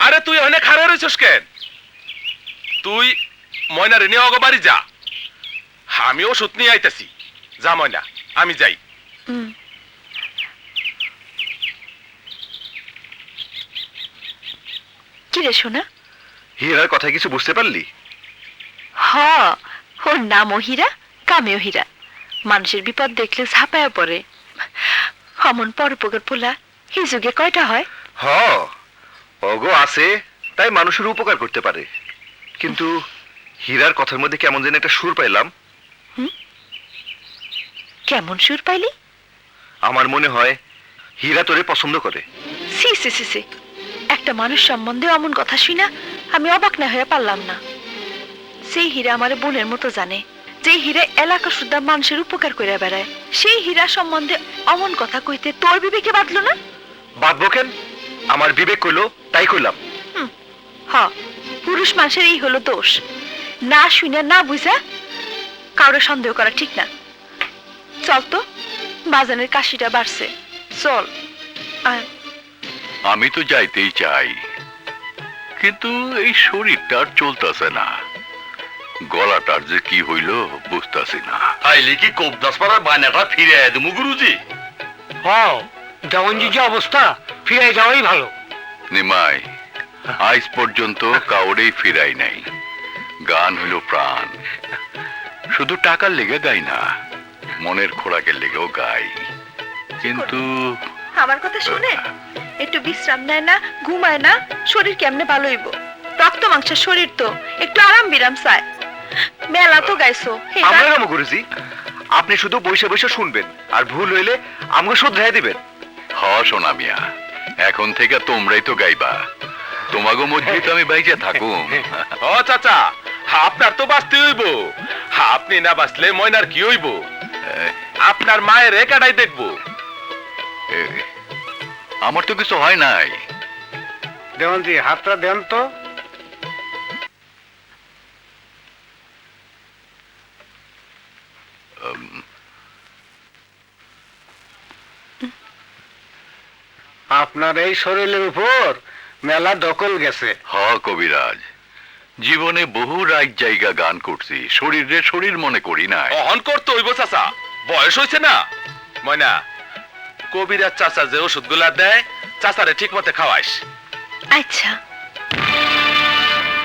আরে তুই অনেক খারাপ রয়েছিস কেন? তুই ময়নারে নিয়ে অগো বাড়ি যা, আমি ওষুধ নিয়ে আইতাছি। যা ময়না, আমি যাই। কি রে শোনা? হীরার কথা কিছু বুঝতে পারলি? হ, ওর নামও হীরা, কামেও হীরা। মানুষের বিপদ দেখলে ঝাঁপায়া পড়ে। অমন পরোপকার পোলা এই যুগে কয়টা হয়? হ, অগো আছে, তাই মানুষের উপকার করতে পারে। কিন্তু হীরার কথার মধ্যে কেমন যেন একটা সুর পাইলাম। কেমন সুর পাইলি? আমার মনে হয় হীরা তোরে পছন্দ করে। সি সি সি সি, একটা মানুষ সম্বন্ধে অমন কথা শুনা আমি অবাক না হয়ে পারলাম না। সেই হীরা আমার বোনের মতো জানে, যে হীরা এলাকা সুদ্ধা মানুষের উপকার করে বেড়ায়, সেই হীরা সম্বন্ধে অমন কথা কইতে তোর বিবেকে বাঁধলো না? বাঁধবো কেন? আমার বিবেক কইলো তাই কইলাম। হ, পুরুষ মানুষের এই হলো দোষ, না শুনে না বুঝা কাউরে সন্দেহ করা ঠিক না। চল তো, বাজানের কাশিটা বাড়ছে, চল। আমি তো যাইতেই চাই, কিন্তু এই শরীরটা আর চলতেছে না। গলাটার যে কি হইল বুঝতেছি না। তাইলে কি কোবদাস পাড়ার বায়নাটা ফিরে দেবো গুরুজি? হ্যাঁ, যেমন যে অবস্থা ফিরে যাওয়াই ভালো। নিমাই, আজ পর্যন্ত কাউরেই ফিরাই নাই। গান হইল প্রাণ, শুধু টাকার লেগে গাই না, মনের খোরাকের লেগেও গাই। কিন্তু আমার কথা শুনে একটু বিশ্রাম নেয় না, ঘুমায় না, শরীর কেমনে ভালো হইব? রক্ত মাংসের শরীর তো একটু আরাম বিরাম চায়। মেলা তো গাইছো, আমরা কাম করেছি, আপনি শুধু বসে বসে শুনবেন, আর ভুল হইলে আমাকে শুধরাই দিবেন। হ সোনা মিয়া, এখন থেকে তোমরাই তো গাইবা, তোমাগো মধ্যে তো আমি বাইজা থাকুম। ও চাচা, আপনার তো বাঁচতে হইব, আপনি না বাঁচলে ময়নার কি হইব? আপনার মায়ের একাটাই দেখবো। আমার তো কিছু হয় নাই। দেওয়ান জি, হাতটা দেন তো। আপনার এই শরীরের উপর মেলা দখল গেছে। হ কবিরাজ, জীবনে বহু রাত জায়গা গান করছি, শরীরে শরীর মনে করি নাই। অহন করতে হইব চাচা, বয়স হয়েছে না। ময়না, কবিরাজ চাচা যে ওষুধগুলা দেয়, চাচারে ঠিক মতে খাওয়াইস। আচ্ছা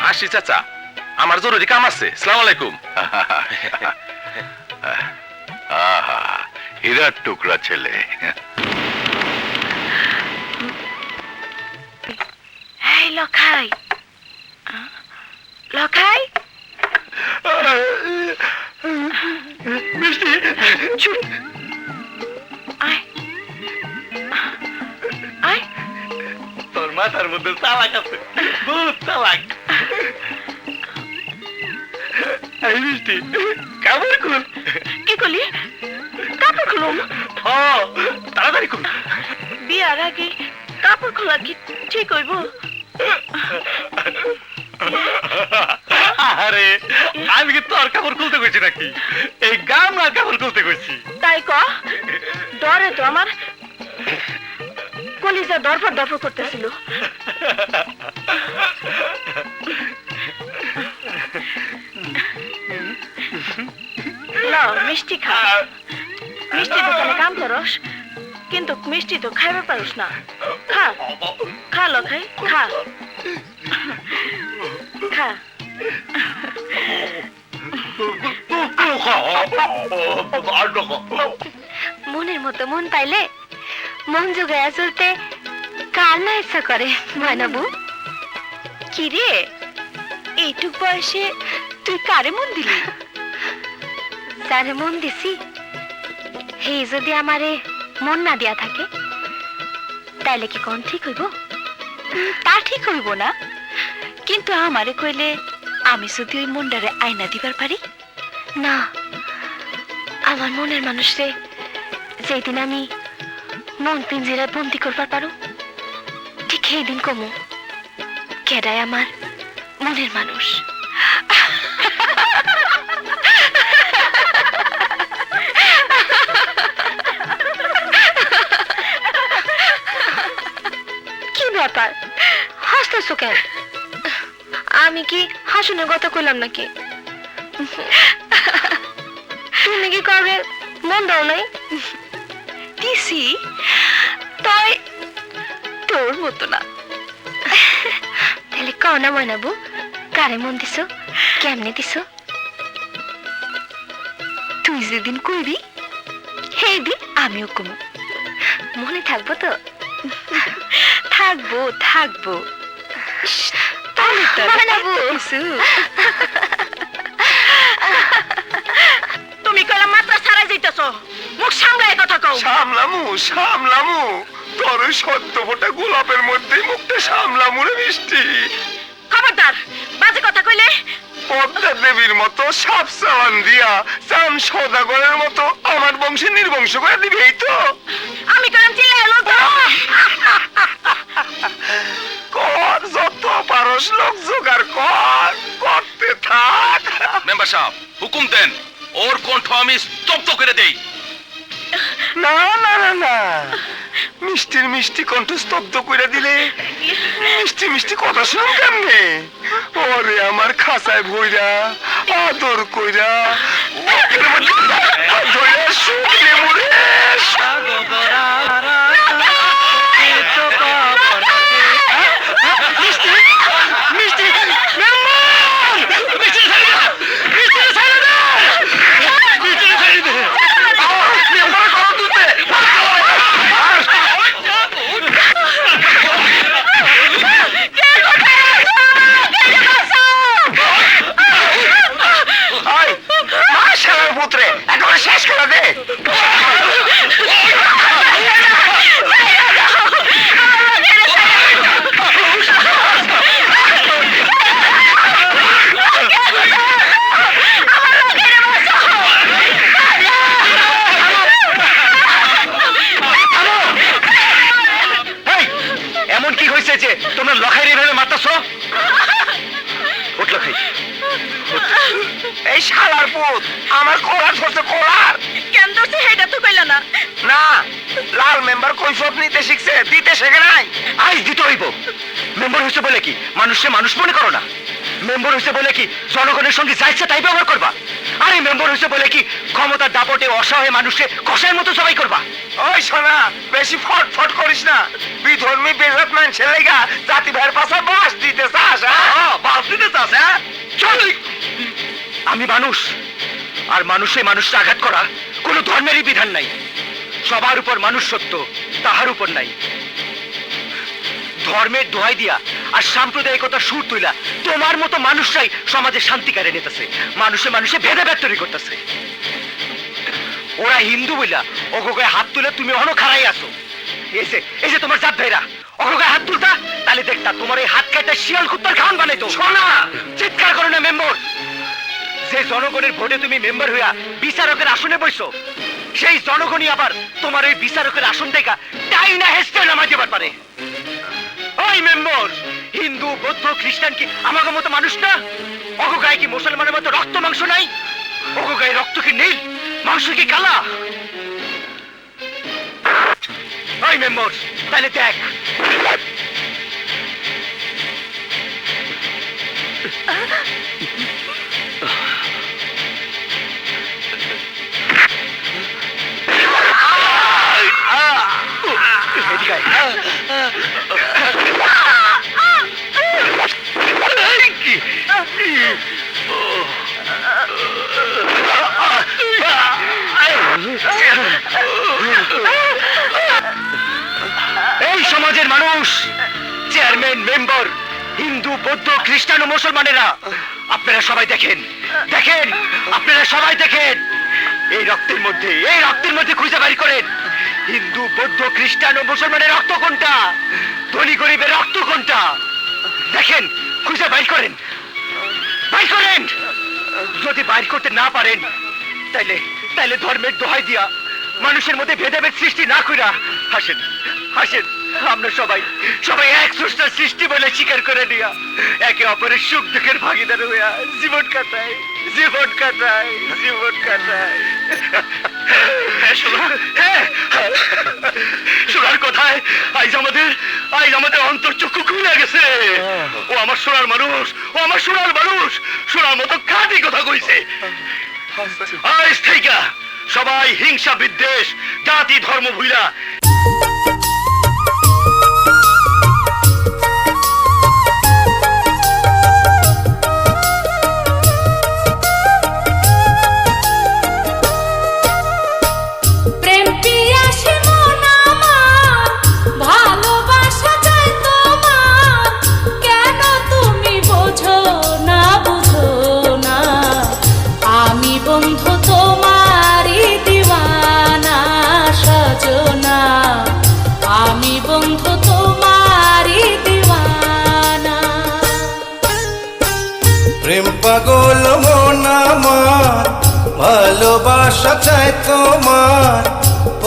আসি চাচা, আমার জরুরি কাম আছে। আসসালামু আলাইকুম। আহা, হীরার টুকরা ছেলে। এই লখাই, লখাই, চুপ, আয় আয়। তোর মাথার মধ্যে চালাক আছে, বহুত চালাক। এই মিষ্টি, কাপড় খুল। কি করলি? কাপড় খুলুম? তাড়াতাড়ি খুল। বিয়ার আগে কাপড় খোলা কি ঠিক হইব? আরে আমি কি তোর কাপড় খুলতে কইছি নাকি? এই গামলার কাপড় খুলতে কইছি। তাই ক, ডরে তো আমার কলিজা দরফর দরফর করতেছিল। নাও মিষ্টি খা। মিষ্টি দোকানে কাম করস, কিন্তু মিষ্টি তো খাইবার পারস না। খা, খা লখাই, খা খা। মনের মতো মন পাইলে মন জোগায়া চলতে কার না ইচ্ছা করে ময়নাবু? কি রে, এইটুক বয়সে তুই কারে মন দিলি? যারে মন দিছি হে যদি আমারে মন না দিয়া থাকে, তাইলে কি কোন ঠিক হইব? তা ঠিক হইব না, কিন্তু আমারে কইলে আমি যদি ওই মনটারে আয়না দিবার পারি না, আমার মনের মানুষরে যেদিন আমি মন পিঞ্জিরায় বন্দি করবার পারো, ঠিক সেই দিন কমু কেডায় আমার মনের মানুষ। কি ব্যাপার, হাসতেছো কেন? আমি কি হাসুনের কথা কইলাম নাকি? তুমি কি করবে মন দাও নাই? দিছি, তাই তোর মতো না। তাহলে কও না ময়নাবু, কারে মন দিছো, কেমনে দিছো? তুই যেদিন কইবি সেই দিন আমিও কমু। মনে থাকবো তো? থাকবো থাকবো। তুমি কইলা মাত্রা ছাড়াই যাইতেছ, মুখ সামলায় কথা কও। সামলামু সামলামু, তোর সদ্য ফোটা গোলাপের মধ্যে মুখটা সামলামু রে মিষ্টি। খবরদার, বাজে কথা কইলে পদ্মা দেবীর মতো সাপ সাবান দিয়া চান সদাগরের মতো আমার বংশে নির্বংশ করে দিবি, এই তো? আমি কইলাম চিল্লায় এলো তো। কর যত পারস লোক জোগাড় কর, করতে থাক। মেম্বার সাহেব হুকুম দেন, ওর কণ্ঠ আমি স্তব্ধ করে দেই। না না না না, মিষ্টির মিষ্টি কণ্ঠ স্তব্ধ করে দিলে মিষ্টি মিষ্টি কথা শুনুন কেমনে? ওরে আমার খাঁচায় ভইরা আদর কইরা বুকের মধ্যে ধইরা শুকিয়ে মরে মিষ্টি এই শালার পুত আমার কলার ধরছে কলার। কেন ধরছে হেটা তো কইলা না। না, লাল মেম্বার কৈফত নিতে শিখছে, দিতে শেখে নাই। আজ দিতে হইব। মেম্বার হইছে বলে কি মানুষে মানুষ মনে করো না? মেম্বার হইছে বলে কি জনগণের সঙ্গে যা ইচ্ছা তাই ব্যবহার করবা? আরে মেম্বার হইছে বলে কি ক্ষমতার দাপটে অসহায় মানুষে কষায়ের মতো সবাই করবা? ওই শোনা, বেশি ফটফট করিস না। বিধর্মী বেজাত মানুষের লেগা জাতি ভাইয়ের পাশে বাস দিতে চাস? বাস দিতে চাস? চল। আমি মানুষ, আর মানুষে মানুষকে আঘাত করা কোনো ধর্মেরই বিধান নাই। সবার উপর মানুষ সত্য, তাহার উপর নাই। ধর্মের দোহাই দিয়া আর সাম্প্রদায়িকতার সুর তুইলা তোমার মতো মানুষরাই সমাজে শান্তি কেড়ে নিতেছে, মানুষে মানুষে ভেদাভেদ তৈরি করতেছে। ওরা হিন্দু বইলা অগোগায় হাত তুলে তুমি অন খাড়াই আসো। এই যে তোমার জাত ভাইরা অগোগায় হাত তুলতা, তাহলে দেখতা তোমার এই হাত কাটা শিয়াল কুত্তার খাওয়ান বানাইতো। শোনা, চিৎকার করো না মেম্বার। যে জনগণের ভোটে তুমি মেম্বার হইয়া বিচারকের আসনে বসছো, সেই জনগণই আবার তোমার এই বিচারকের আসন থেকে তাই না হেসতে নামাই দেবার পারে। ওই মেম্বার, হিন্দু বৌদ্ধ খ্রিস্টান কি আমাকে মতো মানুষ না? অগোগায় কি মুসলমানের মতো রক্ত মাংস নাই? অগোগায় রক্ত কি নীল, মাংস কি কালা? ওই মেম্বার, তাহলে দেখ। এই সমাজের মানুষ, চেয়ারম্যান, মেম্বার, হিন্দু বৌদ্ধ খ্রিস্টান ও মুসলমানেরা, আপনারা সবাই দেখেন, দেখেন, আপনারা সবাই দেখেন। এই রক্তের মধ্যে খুঁজে বের করেন হিন্দু বৌদ্ধ খ্রিস্টান ও মুসলমানের রক্ত কোনটা, ধনী গরিবের রক্ত কোনটা। দেখেন, খুঁজে বের করেন, বের করেন। যদি বের করতে না পারেন তাইলে ধর্মের দোহাই দিয়া মানুষের মধ্যে ভেদাভেদ সৃষ্টি না কইরা হাসেন, হাসেন। আমরা সবাই এক স্রষ্টার সৃষ্টি বলে স্বীকার করে নিয়া একে অপরের সুখ দুঃখের ভাগিদার হইয়া জীবন কাটাই। সোনার কথায় আজ আমাদের অন্তর্চক্ষু খুলে গেছে। ও আমার সোনার মানুষ, সোনার মতো খাঁটি কথা কইছে। আজ থেকে সবাই হিংসা বিদ্বেষ জাতি ধর্ম ভুইলা পাগল মন আমার, ভালোবাসা চাই তোমার,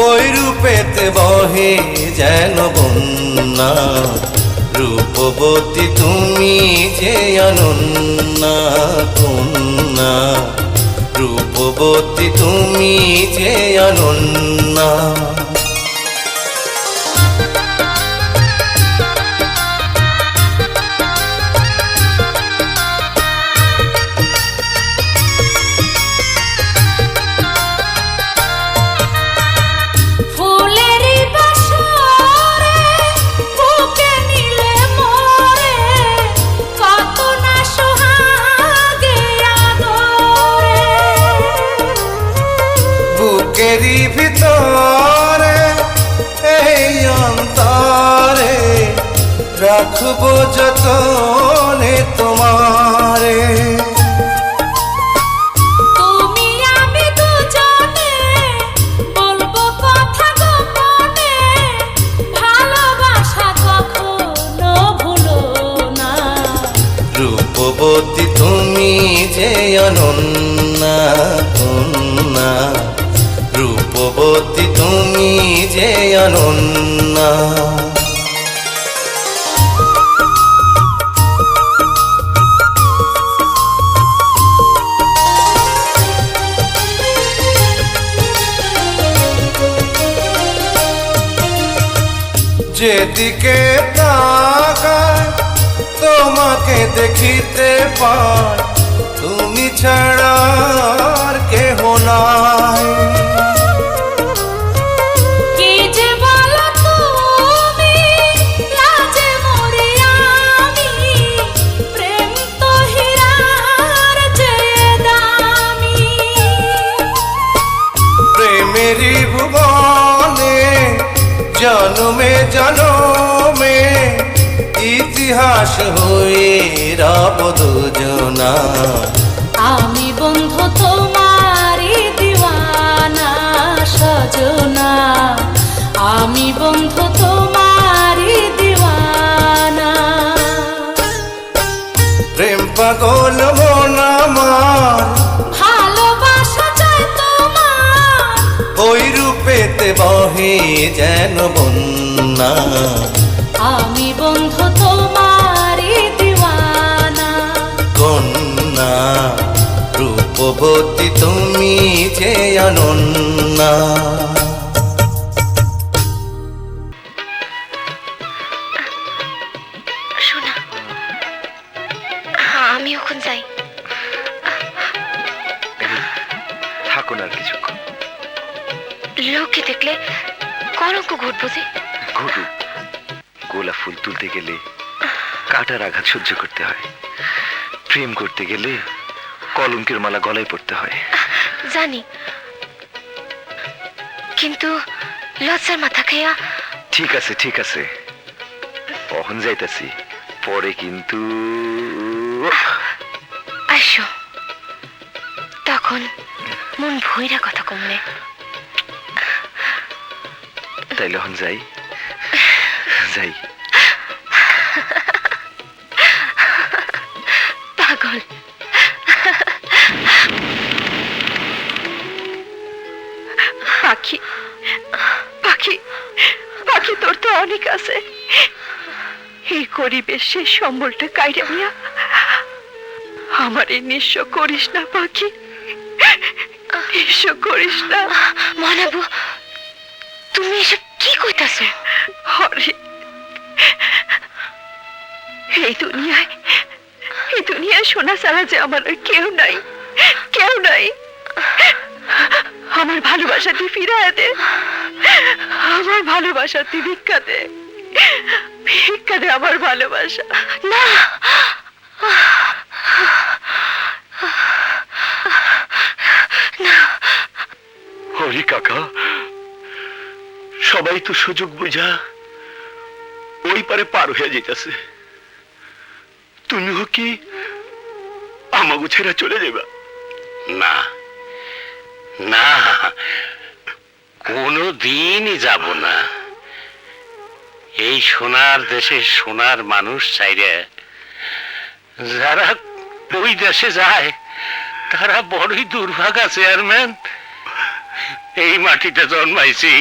ওই রূপেতে বহে যেন বন্যা। রূপবতী তুমি যে অনন্যা কন্যা, রূপবতী তুমি যে অনন্যা। বুকেরই ভিতরে এই অন্তরে রাখবো যতনে তোমারে। তুমি আমি দুজনে বলবো কথা গোপনে, ভালোবাসা কখনো ভুলো না। রূপবতী তুমি যে অনন্যা কন্যা, রূপবতী তুমি যে অনন্যা। যেদিকে তাকাই তোমাকে দেখিতে পাই, তুমি ছাড়া আর কেহ নাই। কে যে বলো তুমি, লাজে মরি আমি, প্রেম তো হীরার চেয়ে দামি। প্রেমেরই ভুবনে জন্মে জন্মে ইতিহাস হয়ে রব দুজনা। আমি বন্ধু তোমারি দিওয়ানা সজনা, আমি বন্ধু তোমারি দিওয়ানা। প্রেম পাগল মন আমার, ভালোবাসা চাই তোমার, ওই রূপেতে বহে যেন বন্যা। আমি বন্ধু তোমারি দিওয়ানা। কন্যা রূপবতী তুমি যে অনন্যা। শোনা, আমি এখন যাই। থাকো না আর কিছুক্ষণ। লোককে দেখলে কলঙ্ক ঘটবো যে। ঘটুক, গোলাপ ফুল তুলতে গেলে কাটার আঘাত সহ্য করতে হয়, প্রেম করতে গেলে কলঙ্কের মালা গলায় পড়তে হয়। জানি, কিন্তু লজ্জার মাথা খেয়া। ঠিক আছে ঠিক আছে, কখন যাইতাছি, পরে কিন্তু আসো, তখন মন ভইরা কথা কমনে। তাইলে এখন যাই যাই। পাগল। পাখি পাখি পাখি, তোর তো অনেক আছে। এই গরিবের সেই সম্বলটা কাইরা নিয়া আমার এই নিঃস্ব করিস না পাখি, নিঃস্ব করিস না। মনাবু, তুমি এসব কি কইতাছো? হরে, এই দুনিয়ায় সোনা ছাড়া যে আমার আর কেউ নাই, কেউ নাই। আমার ভালোবাসা তুই ফিরাইয়া দে, আমার ভালোবাসা তুই ভিক্ষা দে, ভিক্ষা দে আমার ভালোবাসা। না, হরি কাকা, সবাই তো সুযোগ বুঝা ওই পারে পার হয়ে যেতেছে, তুমিও কি আমাগো ছেড়ে চলে যাবা? না না, কোনো দিনই যাব না। এই সোনার দেশে সোনার মানুষ চাইরে যারা ওই দেশে যায় তারা বড়ই দুর্ভাগা চেয়ারম্যান। এই মাটিতে জন্মাইছি,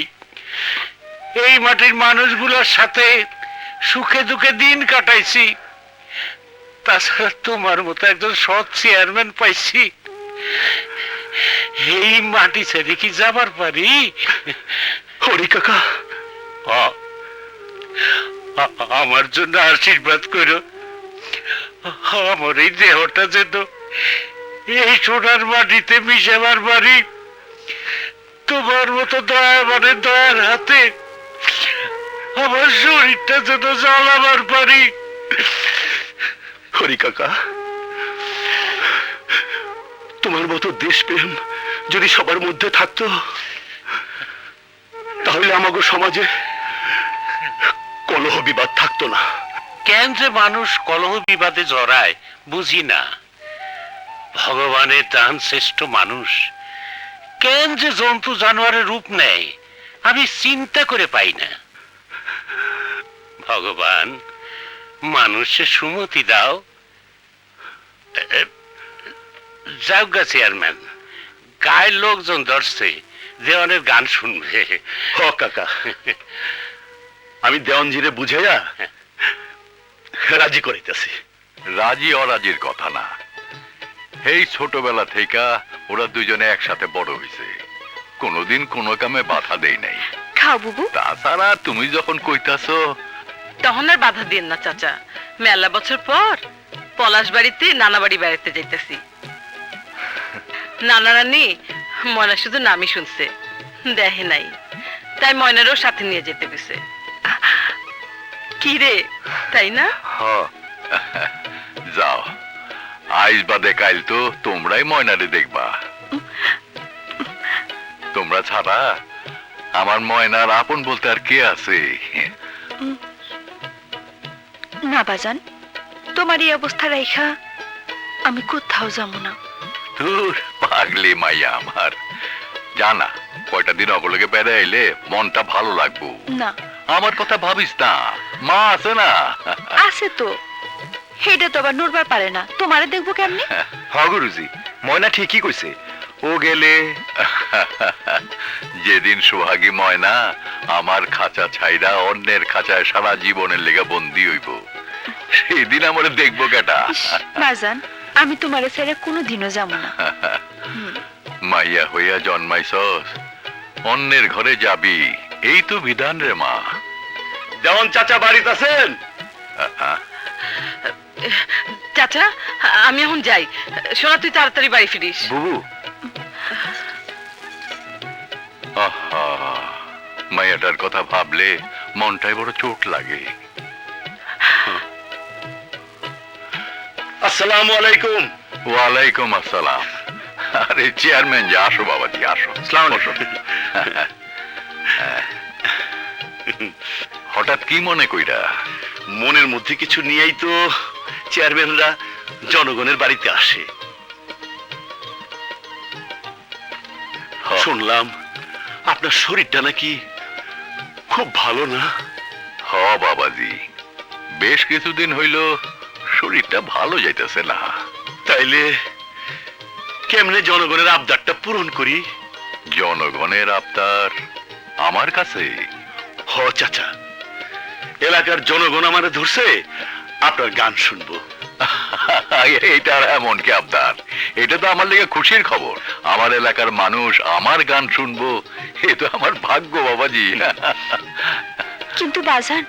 এই মাটির মানুষগুলোর সাথে সুখে দুঃখে দিন কাটাইছি, তাছাড়া তোমার মতো একজন সৎ চেয়ারম্যান পাইছি। এই মাটি ছেড়ে কি যাবার পারি? হরি কাকা, আমার জন্য আশীর্বাদ করো, আমার এই দেহটা যেন এই সোনার মাটিতে মিশাবার পারি। তোমার মতো দয়া মানে দয়ার হাতে আমার শরীরটা যেন জ্বালাবার পারি। হরি কাকা, তোমার মতো দেশপ্রেম যদি সবার মধ্যে থাকতো, তাহলে আমাগো সমাজে কলহ বিবাদ থাকতো না। কেন যে মানুষ কলহ বিবাদে জড়ায় বুঝি না। ভগবানের দান শ্রেষ্ঠ মানুষ কেন যে জন্তু জানোয়ারের রূপ নেয় আমি চিন্তা করে পাই না। ভগবান মানুষের সুমতি দাও। যাও গা চেয়ারম্যান, গায়ের লোকজন ধরছে, দেওয়ানের গান শুনবে। হ কাকা, আমি দেওয়ানজিরে বুঝাইয়া রাজি করিতেছি। রাজি অরাজির কথা না, এই ছোটবেলা থেকে ওরা দুজনে একসাথে বড় হয়েছে, কোনোদিন কোনো কামে বাধা দেই নাই। খাও বুবু। তাছাড়া তুমি যখন কইতাছো। তখন আর বাধা দিন না চাচা, মেলা বছর পর পলাশ বাড়িতে নানা বাড়ি বেড়াতে যাইতেছি। নানা রানী ময়না শুধু নামই শুনছে, দেখে নাই, তাই ময়নারও সাথে নিয়ে যেতে গেছে। কি রে, তাই না? যাও, আইজ বাদে কাইল তো তোমরাই ময়নারে দেখবা। তোমরা ছাড়া আমার ময়নার আপন বলতে আর কে আছে? না বাজান, তোমার এই অবস্থা রাইখা আমি কোথাও যাবো না। ধুর, পাগলি মাইয়া আমার। জানা কয়টা দিন অগলকে বেড়ে আইলে মনটা ভালো লাগবো। না, আমার কথা ভাবিস না, মা আছে না। আছে তো, হেটা তো আবার নড়বার পারে না, তোমারে দেখবো কেমনি? হ গুরুজি, ময়না ঠিকই কইছে। ও গেলে যেদিন সোহাগী ময়না আমার খাঁচা ছাইরা অন্যের খাঁচায় সারা জীবনের লেগে বন্দি হইব, সেদিন আমার দেখবো কেটা? বাজান, আমি তোমারে ছেড়ে কোনোদিনও যাবো না। মাইয়া হইয়া জন্মাইছস, অন্যের ঘরে যাবি, এই তো বিধান রে মা। যেমন চাচা বাড়িতে আছেন? চাচা আমি এখন যাই, শোনা তুই তাড়াতাড়ি বাড়ি ফিরিস। বুবু, আহা, মাইয়াটার কথা ভাবলে মনটাই বড় চোট লাগে। আসসালামু আলাইকুম। ওয়ালাইকুম আসসালাম। আরে চেয়ারম্যান, যে আসো বাবাজি, আসো। হঠাৎ কি মনে কইরা? মনের মধ্যে কিছু নিয়েই তো চেয়ারম্যানরা জনগণের বাড়িতে আসে। শুনলাম আপনার শরীরটা নাকি খুব ভালো না? হ বাবাজি, বেশ কিছুদিন হইল শরীরটা ভালো যাইতেছে না। তাইলে কেমনে জনগণের আবদারটা পূরণ করি? জনগণের আবদার আমার কাছে? হ চাচা, এলাকার জনগণ আমারে ধরছে, আপনার গান শুনবো। এইটার এমন কি আবদার? এটা তো আমার লেগে খুশির খবর। আমার এলাকার মানুষ আমার গান শুনবো, এ তো আমার ভাগ্য বাবাজি। কিন্তু বাজান,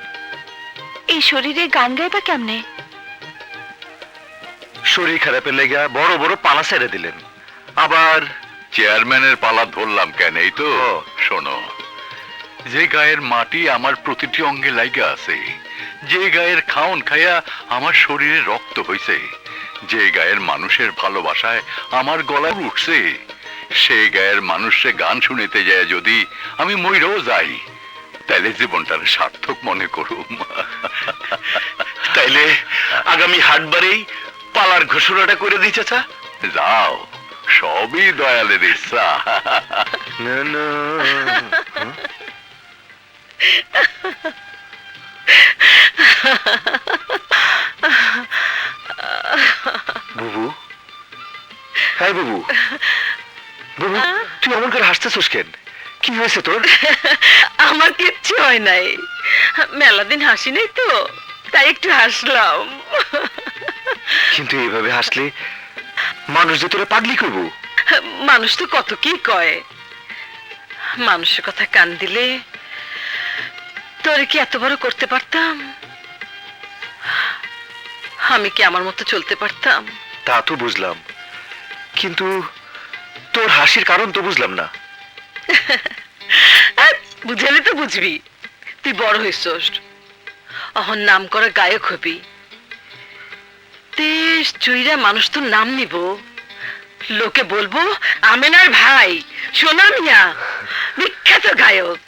এই শরীরে গান গাইবা কেমনে? শরীর খারাপের লেগা বড় বড় পালা ছেড়ে দিলেন, আবার চেয়ারম্যানের পালা ধরলাম কেন? এই তো শোনো, যে গায়ের মাটি আমার প্রতিটি অঙ্গে লাইগা আছে, যে গায়ের খাওন খাইয়া আমার শরীরে রক্ত হইছে, যে গায়ের মানুষের ভালোবাসায় আমার গলা উঠছে, সেই গায়ের মানুষে গান শুনিতে যায় যদি আমি মইরাও যাই, তাইলে জীবনটার সার্থক মনে করুম। তাইলে আগামী হাটবারেই পালার ঘোষণাটা করে দিই চাচা। যাও, সবই দয়ালের ইচ্ছা। না না, বুবু, হ্যাঁ বুবু, বুবু তুই এমন করে হাসতেছিস কেন? কি হয়েছে তোর? আমার কিচ্ছু হয় নাই, মেলা দিন হাসি নাই তো, তাই একটু হাসলাম। কিন্তু এইভাবে হাসলে মানুষ যে তোরা পাগলি করবো। মানুষ তো কত কি কয়, মানুষের কথা কান দিলে তোরে কি এত বড় করতে পারতাম? আমি কি আমার মতো চলতে পারতাম? তা তো বুঝলাম, কিন্তু তোর হাসির কারণ তো বুঝলাম না। বুঝালে তো বুঝবি, তুই বড় হইছস, অহন নাম করা গায়ক হবি, দেশ জুইরা মানুষ তোর নাম নিব, লোকে বলবো আমেনার ভাই সোনা মিয়া বিখ্যাত গায়ক।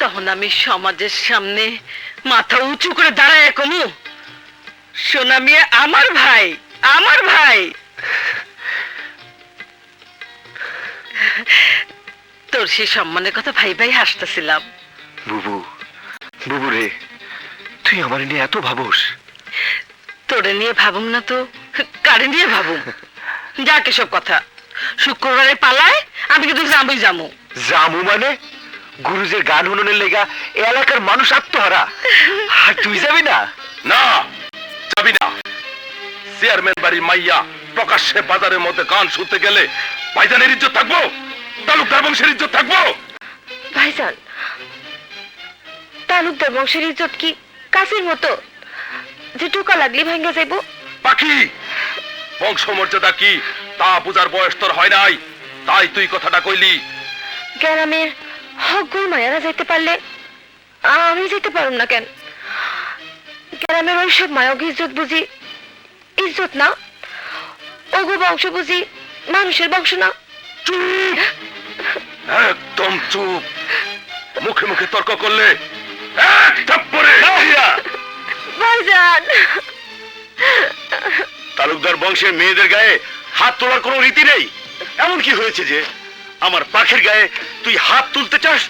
তখন আমি সমাজের সামনে মাথা উঁচু করে দাঁড়ায় কমু, সোনা মিয়া আমার ভাই, আমার ভাই। তোর সেই সম্মানের কথা ভাই ভাই হাসতেছিলাম। বুবু, বুবু রে, তুই আমার নিয়ে এত ভাবস? তোরে নিয়ে ভাবুম না তো কারে নিয়ে ভাবুম? যাক এসব কথা, শুক্রবারে পালায় আমি কিন্তু যাবই যামু। জামু মানে? গুরুজের গান শুননের লেগা এলাকার মানুষ আত্মহারা, আর তুই যাবি না? না, যাবি না। চেয়ারম্যান বাড়ির মাইয়া প্রকাশ্যে বাজারের মধ্যে গান শুনতে গেলে ভাইজানের ইজ্জত থাকবো, তালুকদার বংশের ইজ্জত থাকবো? ভাইজান, তালুকদার বংশের ইজ্জত কি কাছের মতো যে টোকা লাগলি ভাঙ্গা যাইব? পাখি, বংশমর্যাদা কি তা বুঝার বয়স তোর হয় নাই, তাই তুই কথাটা কইলি। গ্রামের হক মায়ারা যাইতে পারলে আমি যেতে পারুম না কেন? গ্রামের ওইসব মায়ক ইজ্জত বুঝি ইজ্জত না? ওগো বংশ বুঝি মানুষের বংশ না? চুপ, একদম চুপ। মুখে মুখে তর্ক করলে এক থাপ্পড়ে ভাইজান, তালুকদার বংশের মেয়েদের গায়ে হাত তোলার কোনো রীতি নেই। এমন কি হয়েছে যে আমার পাখির গায়ে তুই হাত তুলতে চাস?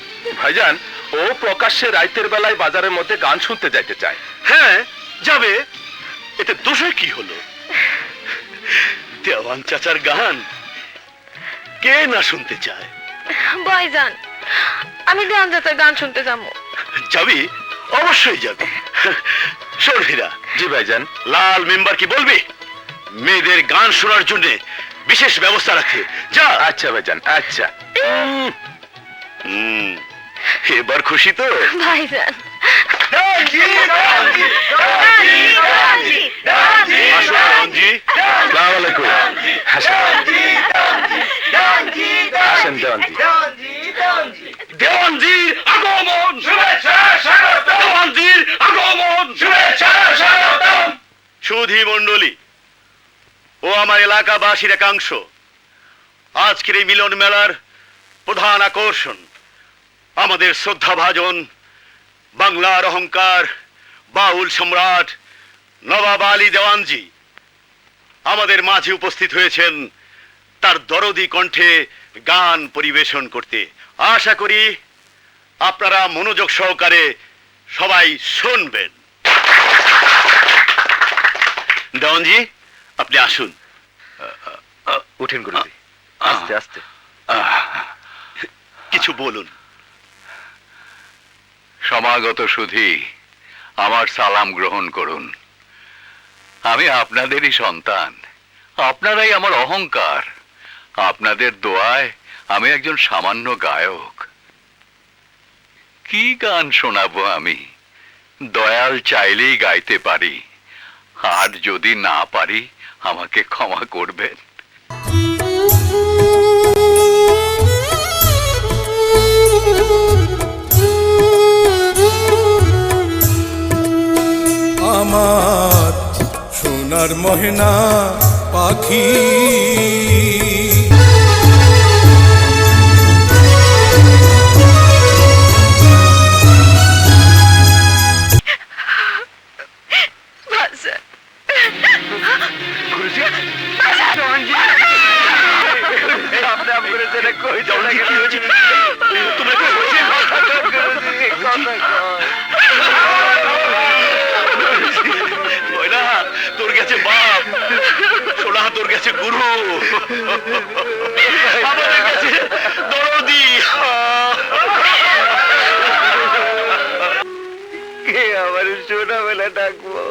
ভাইজান, ও প্রকাশ্যে রাইতের বেলায় বাজারের মধ্যে গান শুনতে যাইতে চায়। হ্যাঁ যাবে, এতে দোষের কি হলো? দেওয়ান চাচার গান কে না শুনতে চায়? ভাইজান, আমি দেওয়ান চাচার গান শুনতে যাবো। যাবি? অবশ্যই যাবি। শোন হীরা। জি ভাইজান। লাল মেম্বার কি বলবি মেয়েদের গান শোনার জন্য বিশেষ ব্যবস্থা রাখে। যা। আচ্ছা ভাইজান, আচ্ছা। এবার খুশি তো? ভাইজান, দেওয়ানজির আগমন, দেওয়ানজির আগমন। সুধী মণ্ডলী ও আমার এলাকাবাসীর একাংশ, আজকের এই মিলন মেলার প্রধান আকর্ষণ আমাদের শ্রদ্ধাভাজন বাংলার অহংকার বাউল সম্রাট নবাব আলী দেওয়ানজি আমাদের মাঝে উপস্থিত হয়েছেন তার দরদি কণ্ঠে গান পরিবেশন করতে। আশা করি আপনারা মনোযোগ সহকারে সবাই শুনবেন। দেওয়ানজি, আপনি আসুন। উঠেন গুরুজি, আস্তে আস্তে। কিছু বলুন। সমাগত সুধী, আমার সালাম গ্রহণ করুন। আমি আপনাদেরই সন্তান, আপনারাই আমার অহংকার। আপনাদের দোয়ায় আমি একজন সামান্য গায়ক। কি গান শোনাবো আমি? দয়াল চাইলেই গাইতে পারি, আর যদি না পারি আমাকে ক্ষমা করবেন। আমার সোনার ময়না পাখি, তোর গেছে বাপ, সোনা তোর গেছে গুরু, আমাদের কাছে দরদি। কে আমার ছোটবেলা ডাকবো,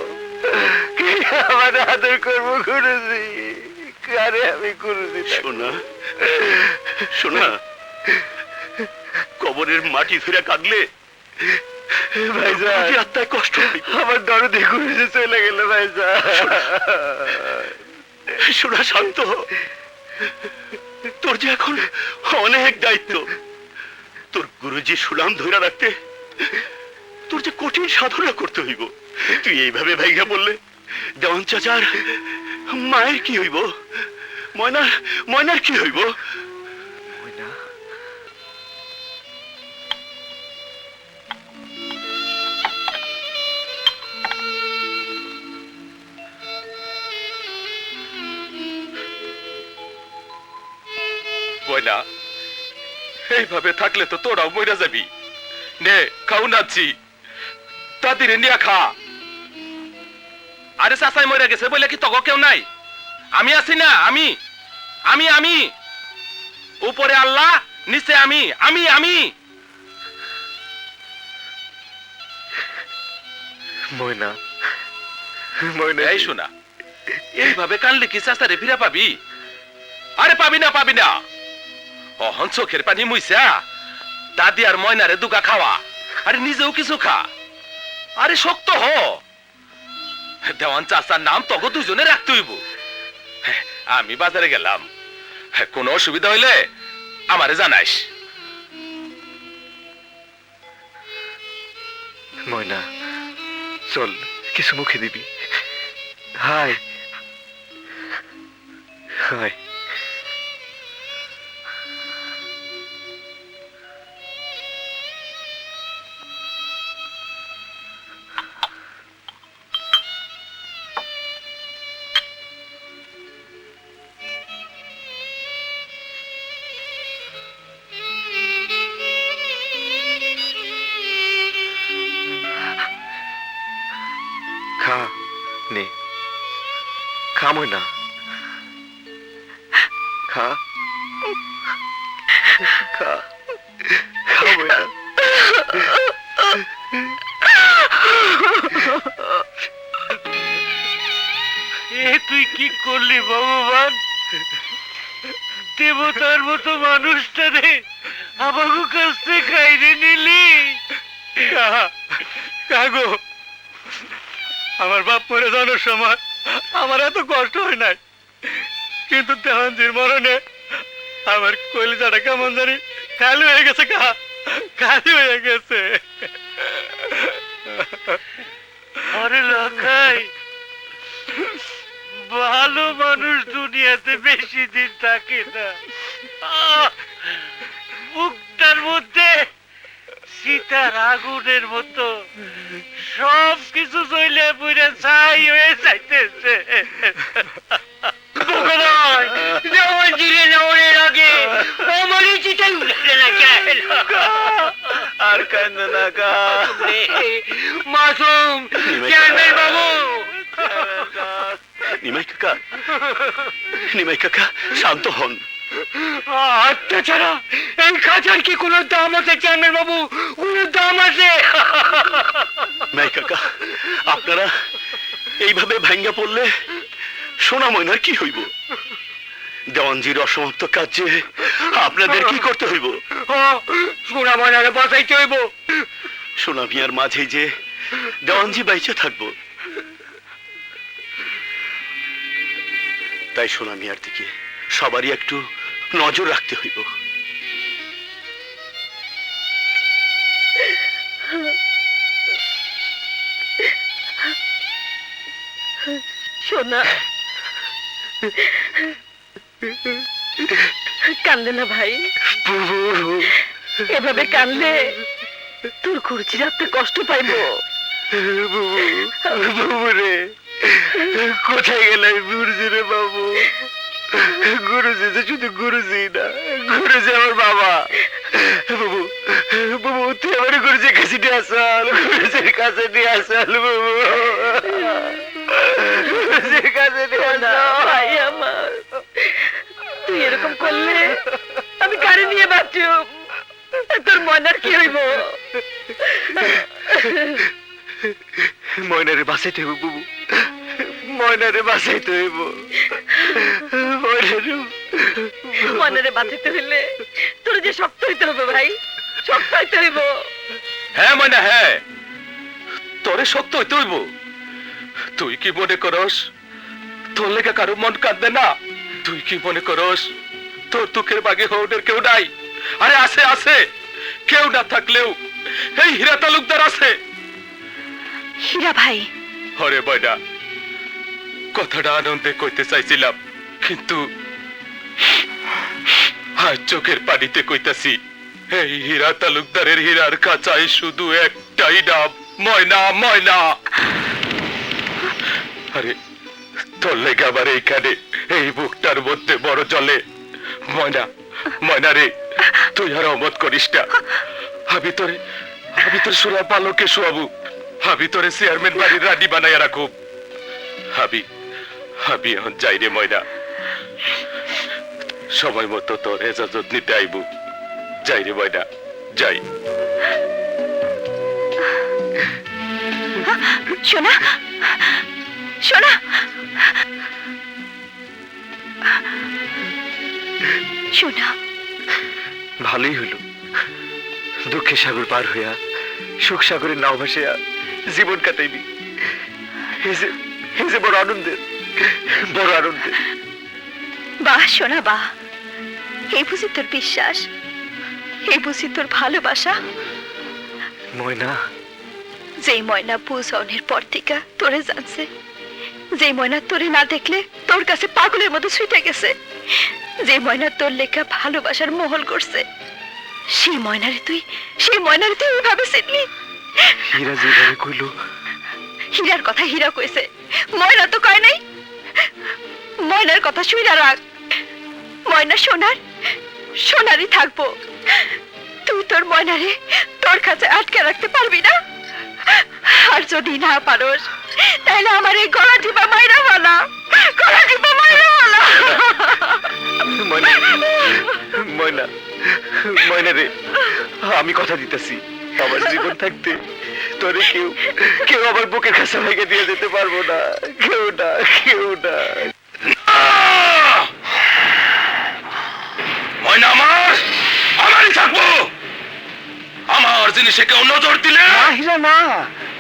কে আমার আদর করবো গুরুজি? কারে আমি গুরুজি? সোনা, সোনা, কবরের মাটি ধরে কাঁদলে ভাইজান, আত্মায় কষ্ট হয়। আমার দরদি গুরুজি চলে গেল ভাইজান। সোনা, শান্ত হ। তোর যে এখন অনেক দায়িত্ব। তোর গুরুজি সুনাম ধরে রাখতে তোর যে কঠিন সাধনা করতে হইব। তুই এইভাবে ভাইগা বললে দেওয়ান চাচার মায়ের কি হইব? ময়নার কি হইব? ময়না, এইভাবে থাকলে তো তোরাও মইরা যাবি। নে খাও নাচ্ছি, তাদিরে নিয়া খা। আরে চাচাই মইরা গেছে বলে কি তক কেউ নাই? আমি আছি না, আমি আমি আমি উপরে আল্লাহ, নিচে আমি আমি আমি ময়না, এই শোনা, এইভাবে কানলে কি চাচারে ফিরা পাবি? আরে পাবি না, পাবি না। অহন চোখের পানি মুইসা দাদি আর ময়নারে দুকা খাওয়া, আরে নিজেও কিছু খা। আরে শক্ত হ, দেওয়ান চাচার নাম তোকে দুজনে রাখতে হইব। আমি বাজারে গেলাম, কোনো অসুবিধা হইলে আমারে জানাইস। ময়না চল, কিছু মুখে দিবি। High high. খা নে, খা ময়না, খা খা খা ময়না। তুই কি করলি ভগবান? দেবতার মতো মানুষটা রে আমাকে কাছ থেকে খাইরে নিলি। কাগো, আমার বাপ মরে যাওয়ার সময় আমার এত কষ্ট হয় নাই, কিন্তু দেওয়ানজির মরণে আমার কলিজাটা কেমন জানি খালি হয়ে গেছে। খালি হয়ে গেছে। আরে লাখাই, ভালো মানুষ দুনিয়াতে বেশি দিন থাকে না। বুকটার মধ্যে সীতার আগুনের মতো সব কিছু জ্বলে পুড়ে ছাই হয়ে যাইতেছে। আর কান্দে না কা মাসুম চেয়ারম্যান বাবু। নিমাই কাকা, নিমাই কাকা শান্ত হন। তাছাড়া এই খাঁচার কি কোনো দাম আছে চেয়ারম্যান বাবু? কোনো দাম আছে? নিমাই কাকা, আপনারা এইভাবে ভাঙ্গা পড়লে সোনা ময়নার কি হইব? দেওয়ানজির অসমাপ্ত কাজে আপনাদের কি করতে হইব? সোনা ময়নারে বাঁচাইতে হইব। সোনা মিয়ার মাঝে যে দেওয়ানজি বাইচে থাকবো, তাই সোনা মিয়ার দিকে সবারই একটু নজর রাখতে হইব। সোনা, কান্দে না ভাই। এভাবে কান্দলে তোর খুরচি রাখতে কষ্ট পাইব। রে কোথায় গেলে গুরুজি রে বাবু? গুরুজি তো শুধু গুরুজি না, গুরুজি আমার বাবা। বাবু বাবু, তুই আমার গুরুজির কাছে নিয়ে আসাল, গুরুজির কাছে নিয়ে আসাল বাবু, গুরুজির কাছে নিয়ে আসাল। ভাই আমার, তুই এরকম করলে আমি গাড়ি নিয়ে বাঁচব। তোর ময়নার কি হইব? ময়নারে বাঁচাইতে হইব বাবু, ময়নারে বাঁচাইতে হইব। ময়নারে বাঁচাইতে হইলে তোর যে শক্ত হইতে হবে ভাই, শক্ত হইতে হইব। হ্যাঁ ময়না, হ্যাঁ তোরে শক্ত হইতে হইব। তুই কি মনে করস তোর লেগে কারো মন কাঁদবে না? তুই কি মনে করস তোর দুঃখের বাগে হওয়ার কেউ নাই? আরে আছে, আছে। কেউ না থাকলেও এই হীরা তালুকদার আছে। হীরা ভাই, হরে বয়না, কথাটা আনন্দে কইতে চাইছিলাম, কিন্তু আজ চোখের পানিতে কইতাছি। এই হীরা তালুকদারের হীরার কাঁচাই শুধু একটাই নাম, ময়না, ময়না। আরে তোর লেগে আবার এইখানে এই বুকটার মধ্যে বড় জলে। ময়না, ময়না রে, তুই আর অমত করিস না। আমি তোর সোনা পালকে শোয়াবো, আমি তোরে চেয়ারম্যান বাড়ির রানী বানাইয়া রাখুব। আমি এখন যাই রে ময়না, সময় মতো তোর হেফাজত নিতে আইব। যাই রে ময়না, যাই। সোনা, সোনা, সোনা। ভালোই হলো, দুঃখের সাগর পার হইয়া সুখ সাগরের নাও ভাসিয়া জীবন কাটাইবি। এই যে বড় আনন্দের, বড় আনন্দের। বাহ সোনা বাহ, এই বুঝি তোর বিশ্বাস, এই বুঝি তোর ভালোবাসা। ময়না, যেই ময়না বুঝনের পর থেকে তোরে জানছে, যেই ময়না তোরে না দেখলে তোর কাছে পাগলের মতো ছুটে গেছে, যে ময়না তোর লেখা ভালোবাসার মহল করছে, সেই ময়নারে তুই এইভাবে চিনলি। হীরা যেভাবে কইল, হীরার কথা হীরা কইছে, ময়না তো কয় নাই। ময়নার কথা শুইরা রাখ, ময়না সোনারই থাকবো। তুই তোর ময়নারে তোর কাছে আটকে রাখতে পারবি না, আর যদি না পারোস তাহলে আমার এই গলা টিপা মাইরা ফেলা, গলা টিপা মাইরা ফেলা। ময়না, ময়না, ময়না রে, আমি কথা দিতেছি, আমার জীবন থাকতে তোরে কেউ আমার বুকের কাছে ভেঙে দিয়ে যেতে পারবো না, কেউ না, কেউ না। ময়না আমারই থাকবো। আমার জিনিসে কেউ নজর দিলে হীরা না,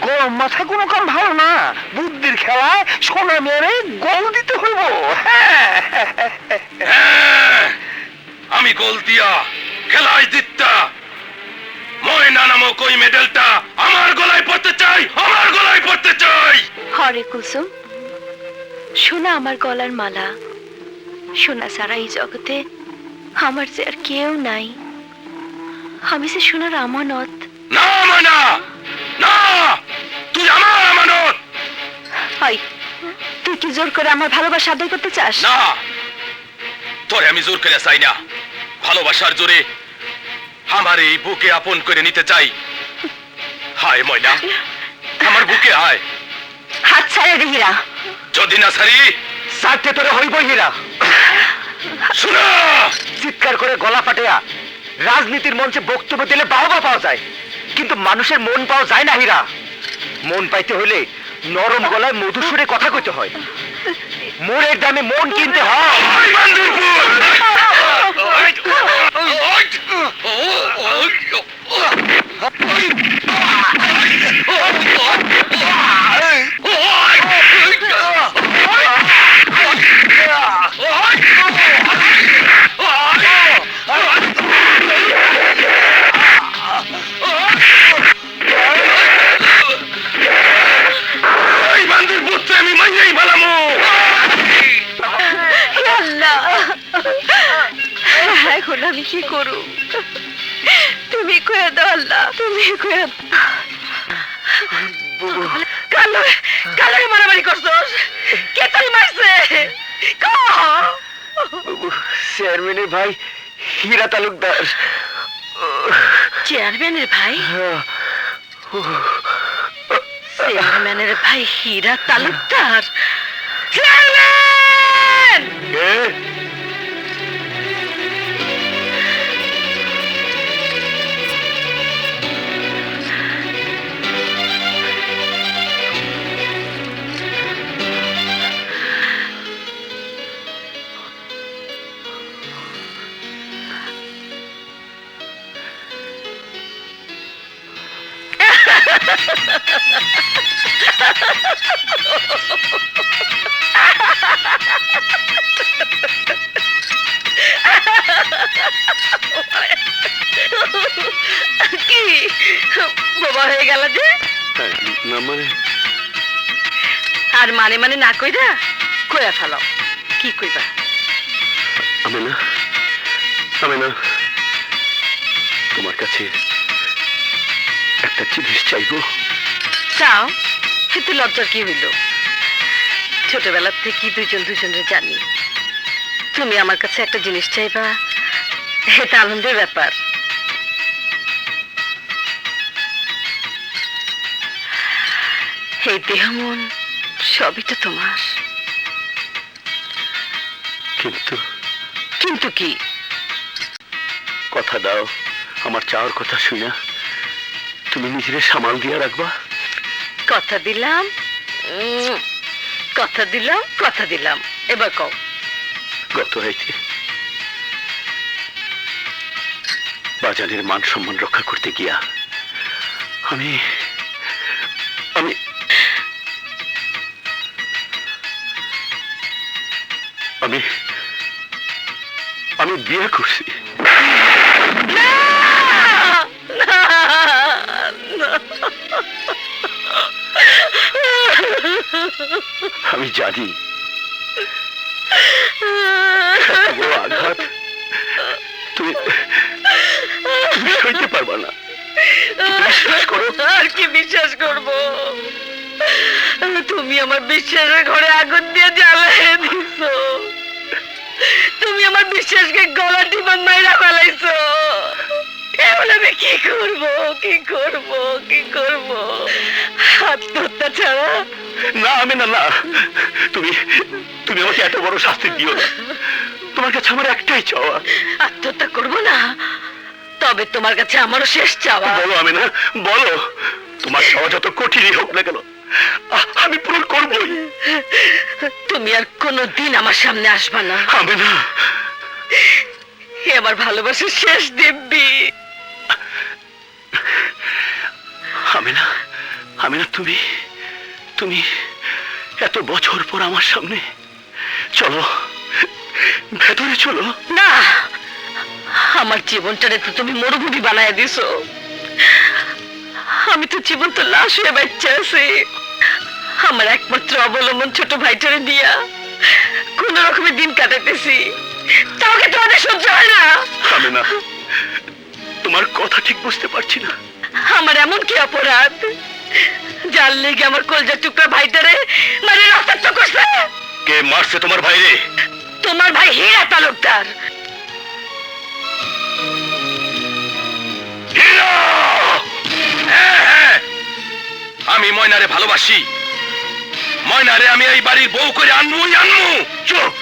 গরম মাথা কোনো কাম ভালো না, বুদ্ধির খেলায় সোনা মেরে গোল দিতে হইব। হ্যাঁ, আমি গোল দিয়া খেলায় জিততা। ময়না নামক ওই মেডেলটা আমার গলায় পড়তে চাই, আমার গলায় পড়তে চাই। হরে কুসুম, সোনা আমার গলার মালা, সোনা ছাড়া এই জগতে আমার যে আর কেউ নাই। আমি যে সোনার আমানত। না ময়না, না, তুই আমার আমানত। হাই, তুই কি জোর করে আমার ভালোবাসা আদায় করতে চাস? না, তোরে আমি জোর করে চাই না, ভালোবাসার জোরে আমার এই বুকে আপন করে নিতে চাই। হায় ময়না, আমার বুকে আয়। হাত ছাড়ে রে হীরা। যদি না ছাড়ি সাথে তোরে হইব হীরা। শোনা, চিৎকার করে গলা ফাটিয়া রাজনীতির মঞ্চে বক্তব্য দিলে বাহবা পাওয়া যায়, কিন্তু মানুষের মন পাওয়া যায় না হীরা। মন পাইতে হলে নরম গলায় মধুসূরে কথা কইতে হয়, মনের দামে মন কিনতে হয়। আমি মাইনেই ভালামো। এখন আমি কি করু? তুমি কয়ে দাও আল্লাহ, তুমি কয়ে কালো মারামারি করছস? কে তোর মারছে? চেয়ারম্যানের ভাই হীরা তালুকদার। চেয়ারম্যানের ভাই? চেয়ারম্যানের ভাই হীরা তালুকদার? চেয়ারম্যান! কি বাবা হয়ে গেল যে? না মানে, আর মানে মানে না কইরা কইয়া ফেলাও। কি কইবা? আমি না তোমার কাছে একটা জিনিস চাইবো। চাও? এতে লজ্জার কি হইল? ছোটবেলার থেকে দুজন দুজনের জানি, তুমি আমার কাছে একটা জিনিস চাইবা, এটা আনন্দের ব্যাপার। এই দেহ মন সবই তো তোমার। কিন্তু কি? কথা দাও, আমার চাওয়ার কথা শুনা তুমি নিজের সামাল দিয়া রাখবা। কথা দিলাম, কথা দিলাম, কথা দিলাম। এবার কও। গত রাইতে বাজানের মান সম্মান রক্ষা করতে গিয়া আমি আমি আমি আমি বিয়ে করছি। আমি জানি বড় আঘাত তুমি তুমি সইতে পারবা না। বিশ্বাস করো। আর কি বিশ্বাস করব? তুমি আমার বিশ্বাসের ঘরে আগুন দিয়ে জ্বালিয়ে দিছো। তুমি আমার বিশ্বাসকে গলা টিপান মাইরা ফেলাইছো। এখন আমি কি করব, কি করব, কি করব? আত্মহত্যা ছাড়া? না আমি না না, তুমি তুমি আমাকে এত বড় শাস্তি দিও না। তোমার কাছে আমার একটাই চাওয়া। আত্মহত্যা করব না, তবে তোমার কাছে আমারও শেষ চাওয়া। বলো আমি না, বলো তোমার চাওয়া যত কঠিনই হোক না কেন আমি পূরণ করবই। তুমি আর কোনোদিন আমার সামনে আসবা না। আমি না, এ আমার ভালোবাসার শেষ দিব্যি। আমি না, আমি না, তুমি তুমি এত বছর পর আমার সামনে, চলো ভেতরে চলো। না, আমার জীবনটারে তো তুমি মরুভূমি বানায় দিছো। আমি তো জীবন তো লাশ হয়ে বাচ্চা আছি। আমার একমাত্র অবলম্বন ছোট ভাইটারে দিয়া কোন রকমের দিন কাটাইতেছি। তাকে তোমাদের সহ্য হয় না। আমি না, তোমার কথা ঠিক বুঝতে পারছি না। আমার এমন কি অপরাধ যার লেগে আমার কলজার টুকরা ভাইটারে মানে রক্তাক্ত করছে? কে মারছে তোমার ভাইরে? তোমার ভাই হীরা তালুকদার। হীরা! হ্যাঁ হ্যাঁ, আমি ময়নারে ভালোবাসি। ময়নারে আমি এই বাড়ির বউ করে আনবই আনবো। চুপ!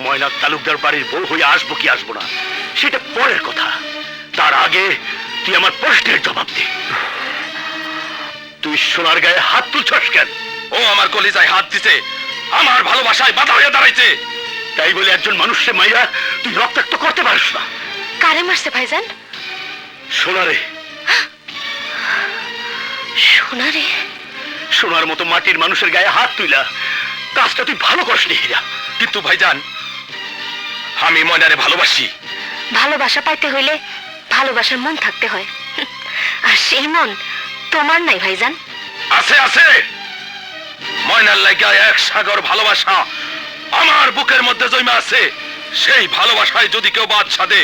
ময়না তালুকদার বাড়ির বউ হয়ে আসবো কি আসবো না সেটা পরের কথা। তার আগে তুই আমার প্রশ্নের জবাব দে। তুই সোনার গায়ে হাত তুলছস কেন? ও আমার কলিজায় হাত দিছে, আমার ভালোবাসায় বাধা হয়ে দাঁড়াইছে। তাই বলে একজন মানুষকে মাইরা তুই রক্তাক্ত করতে পারিস না। কারে মারছে ভাইজান? সোনারে। সোনারে? সোনার মতো মাটির মানুষের গায়ে হাত তুইলা কাজটা তুই ভালো করিসনি হীরা। কিন্তু ভাইজান, আমি ময়নারে ভালোবাসি। ভালোবাসা পাইতে হইলে ভালোবাসার মন থাকতে হয়, আর সেই মন তোমার নাই ভাইজান। আছে আছে, ময়নার লাগা এক সাগর ভালোবাসা আমার বুকের মধ্যে জমা আছে। সেই ভালোবাসায় যদি কেউ বাদ সাধে,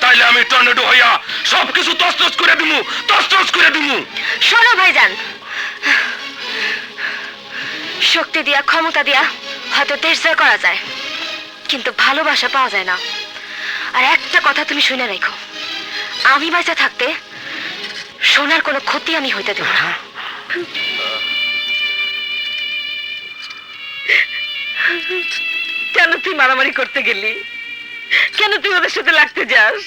তাইলে আমি টর্নেডো হইয়া সবকিছু তছনছ করে দিমু, তছনছ করে দিমু। শোনো ভাইজান, শক্তি দিয়া ক্ষমতা দিয়া হয়তো দেশ জয় করা যায়, কিন্তু ভালোবাসা পাওয়া যায় না। আর একটা কথা তুমি শুনে রাখো, আমি বাঁচা থাকতে সোনার কোনো ক্ষতি আমি হইতে দেব না। কেন তুই মারামারি করতে গেলি? কেন তুই ওদের সাথে লাগতে যাস?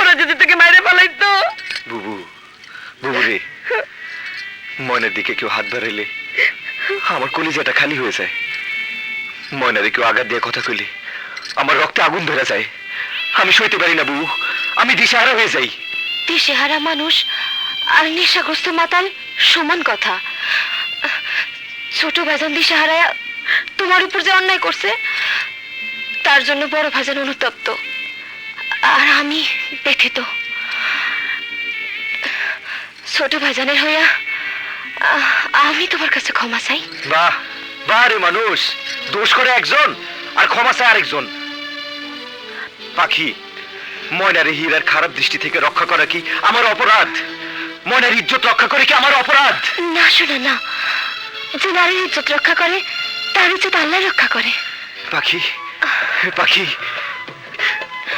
ওরা যদি তোকে মাইরে পালাইতো? বুবু, বুবু রে, ময়নার দিকে কেউ হাত বাড়াইলে আমার কলিজাটা খালি হয়ে যায়। ময়নারে কেউ আঘাত দিয়ে কথা কইলে আমার রক্তে আগুন ধরে যায়। আমি সইতে পারি না বুবু, আমি দিশাহারা হয়ে যাই। দিশেহারা মানুষ আর নেশাগ্রস্ত মাতাল সমান কথা। ছোট ভাইজান দিশেহারা তোমার উপর যে অন্যায় করছে, তার জন্য বড় ভাইজান অনুতপ্ত, আর আমি ব্যথিত। ছোট ভাইজানের হইয়া আমি তোমার কাছে ক্ষমা চাই। বাহ বাহ রে, মানুষ দোষ করে একজন আর ক্ষমা চায় আরেকজন। পাখি, ময়নারে হীরার খারাপ দৃষ্টি থেকে রক্ষা করা কি আমার অপরাধ? ময়নার ইজ্জত রক্ষা করে কি আমার অপরাধ? না শোনা না, যে নারীর ইজ্জত রক্ষা করে তার ইজ্জত আল্লাহ রক্ষা করে। পাখি, পাখি,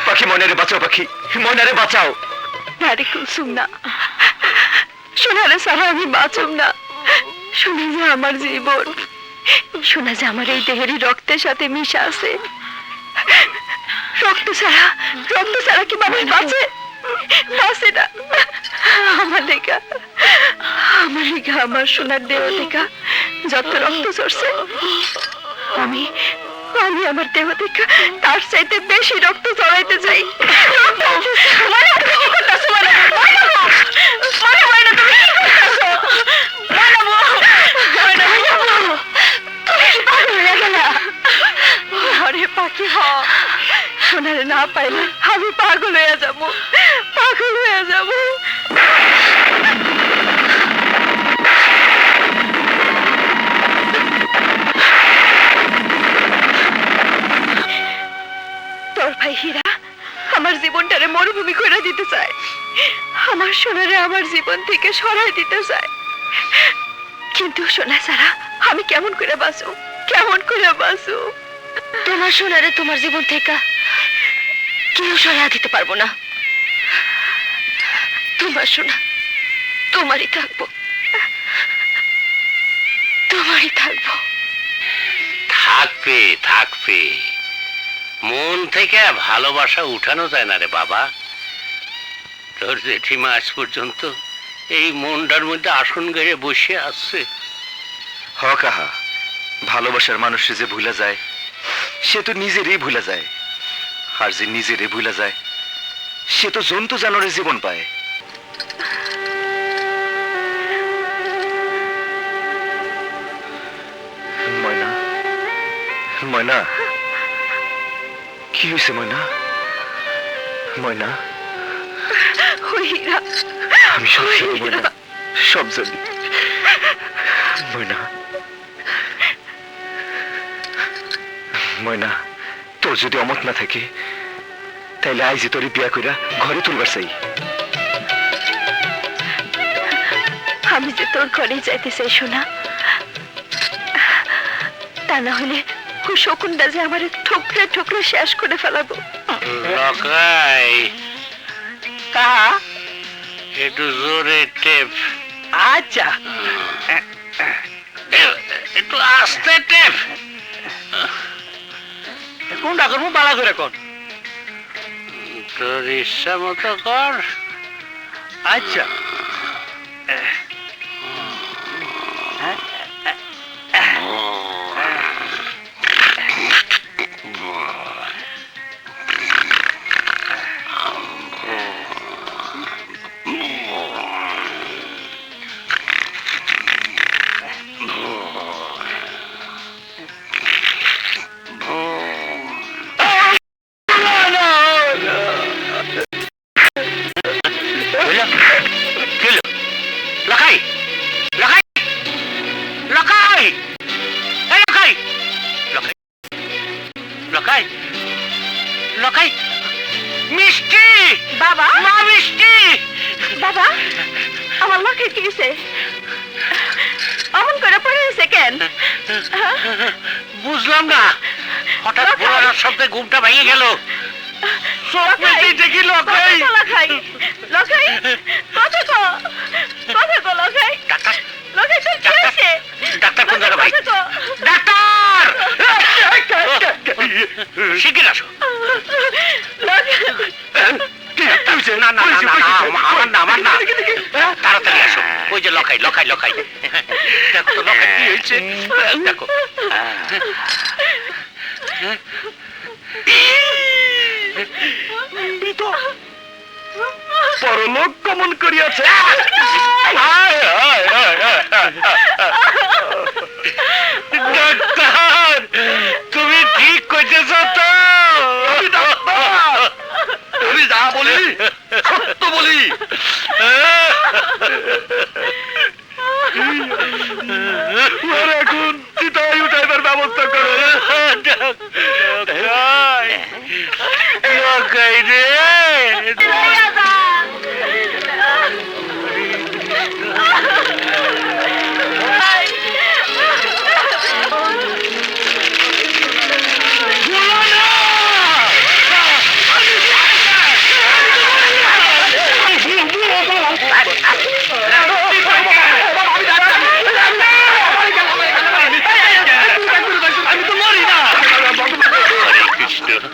পাখি, ময়নারে বাঁচাও। পাখি, ময়নারে বাঁচাও। নারী কুলসুম না, সোনারে ছাড়া আমি বাঁচব না। শোনা যে আমার জীবন, শোনা যে আমার এই দেহেরই রক্তের সাথে মিশা আছে। রক্ত ছাড়া কি মানুষ বাঁচে? বাঁচে না। আমার লেখা আমার সোনার দেহ থেকে যত রক্ত ঝরছে, আমি আমার দেহ থেকে তার চাইতে বেশি রক্ত ঝরাইতে চাই। সোনারে না পাইলে আমি পাগল হয়ে যাব, পাগল হয়ে যাব। তোর ভাই হীরা আমার জীবনটারে মরুভূমি করে দিতে চায়, আমার সোনারে আমার জীবন থেকে সরাই দিতে চায়। কিন্তু সোনা ছাড়া আমি কেমন করে বাঁচো, কেমন করে বাঁচো? তোমার সোনারে তোমার জীবন থেকে কেউ সরা দিতে পারবো না। তোমার সোনা তোমারই থাকবো, তোমারই থাকবো। থাকবে থাকবে, মন থেকে ভালোবাসা উঠানো যায় না রে বাবা। তোর জেঠিমা আজ পর্যন্ত এই মনটার মধ্যে আসন গেড়ে বসে আসছে। হ কাহা, ভালোবাসার মানুষে যে ভুলা যায় সে তো নিজেরই ভুলা যায়, আর যে নিজেরই ভুলা যায় সে তো জন্তু জানোয়ারের জীবন পায়। ময়না, ময়না, কি হয়েছে ময়না? ময়না, হীরা, আমি সব জানি ময়না, সব জানি ময়না। ময়না, তোর যদি অমত না থাকে তাইলে আইজি তোর বিয়া কইরা ঘরে তুলবার চাই। আমি যে তোর ঘরে যাইতে চাই সোনা, তা না হলে ও শকুনটা যে আমার ঠোকরে ঠোকরে শেষ করে ফেলাবো। লকাই কাহা, একটু জোরে টেপ। আচ্ছা। একটু আস্তে টেপ। কোনটা করবো বালা করে কোন? তোর ইচ্ছা মতো কর। আচ্ছা। লকাই, লকাই, লকাই, লকাই, লকাই, লকাই, লকাই, মিষ্টি বাবা, মা, মিষ্টি বাবা, আমার লক্ষ্যে কি হয়েছে? অমন করে পড়ে গেছে কেন? বুঝলাম না, হঠাৎ ভোলার শব্দে ঘুমটা ভেঙে গেল। চোখ মেলতেই দেখি লকাই। লখাই, লখাই, কথা কো, কথা কো লখাই। ডাক্তার, লখাই তোর কি হয়েছে? ডাক্তার কোন জায়গা ভাই? কথা কো। ডাক্তার, শিগগির আসো। না না না না, আমার না, আমার না, তাড়াতাড়ি আসো। ওই যে লকাই, লকাই, লকাই, দেখো তো লকাই কি হয়েছে, দেখো। পরলোক গমন করিয়াছে। ডাক্তার, তুমি ঠিক কইতেছ তো? আমি যা বলি সত্য বলি। এখন চিতায় উঠাইবার ব্যবস্থা করো। লকাই রে,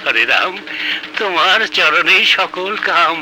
হরে রাম, তোমার চরণেই সকল কাম।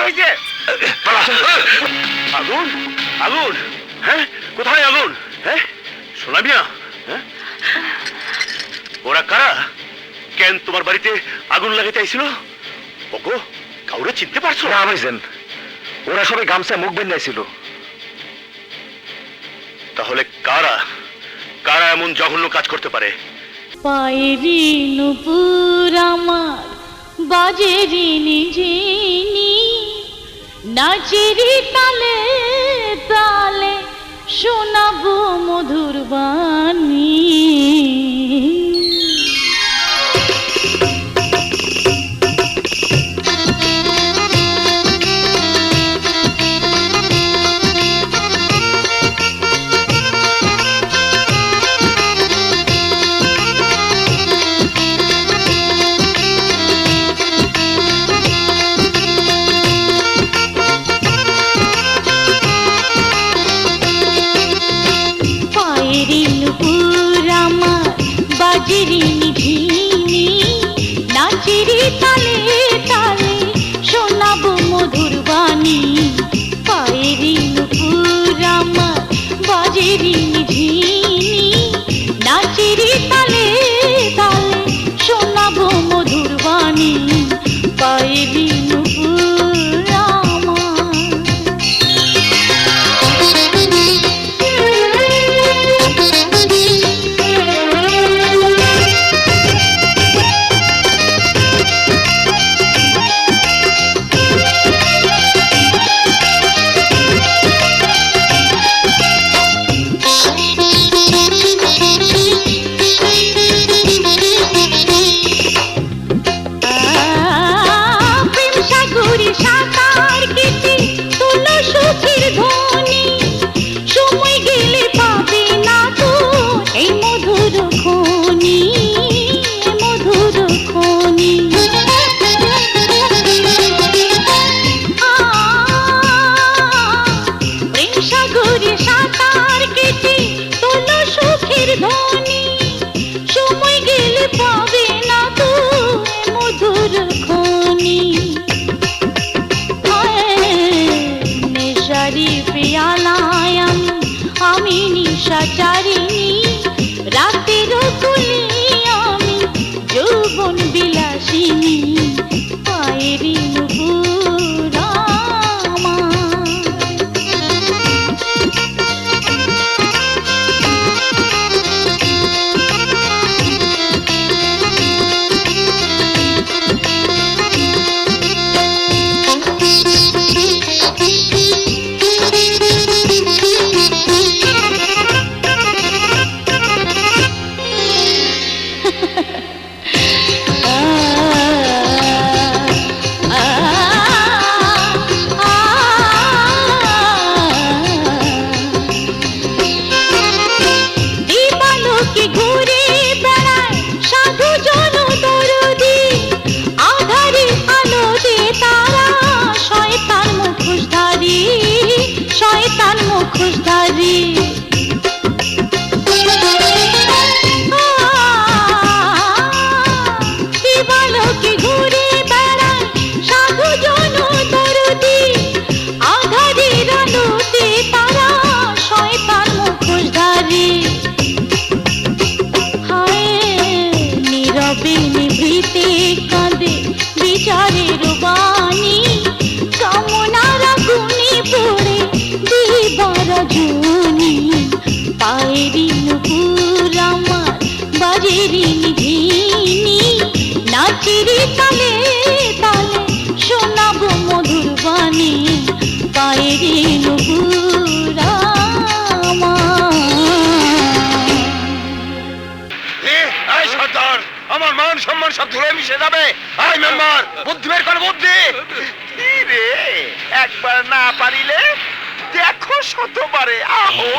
হয়েছে? আগুন আগুন, হ্যাঁ কোথায় আগুন? হ্যাঁ সোনা মিয়া, হ্যাঁ ওরা কারা? কেন তোমার বাড়িতে আগুন লাগাইতে আইছিল? ওগো কাউরে চিনতে পারছো? না ভাইজান, ওরা সবাই গামছায় মুখ বেঁধাইছিল। তাহলে কারা কারা এমন জঘন্য কাজ করতে পারে? পায়েরি নুপুর আমার বাজেরি নিজেনি, নাচেরি তালে তালে শোনাবো মধুর বাণী। পায়েরি নুপুর আমার বাজেরি নিঝিনি, নাচেরি তালে তালে শোনাবো মধুর বাণী। পায়েরি নুপুর আমার বাজেরি নিঝিনি, নাচেরি তালে তালে শোনাবো মধুর বাণী। পায়েরি নুপুর আমার। প্রেম সাগরে সাঁতার কেটে তোলো সুখের ধ্বনি, সময় গেলে পাবে না তো এই মধুর খনি, মধুর খনি। প্রেম সাগরে সাঁতার কেটে তোলো সুখের ধ্বনি, সময় গেলে পাবে না তো মধুর খনি। নেশারি পেয়ালায় আমি নিশাচারিণী, রাতের কুলি আমি যৌবন বিলাসিনী। পায়েরি নুপুর আমার। দিবালোকে ঘুরে বেড়ায় সাধু জন দরদি, আধারে আলোতে তারা শয়তান মুখোশধারী, শয়তান মুখোশধারী। দিবালোকে ঘুরে বেড়ায় সাধু জন দরদি, আধারের আলোতে তারা শয়তান মুখোশধারী। নীরবে নিভৃতে কাঁদে বিচারের বাণী, কামনার আগুনে পড়ে দিবার জনি। পায়েরি নুপুর আমার বাজেরি নিঝিনি, নাচেরি তালে তালে শোনাবো মধুর বাণী। পায়েরি নুপুর আমার। এই সর্দার, আমার মান সম্মান সব ধরে মিশে যাবে। আই মেম্বার, বুদ্ধি বের কর, বুদ্ধি। কি রে, একবার না পারিলে দেখো শতবারে। আহো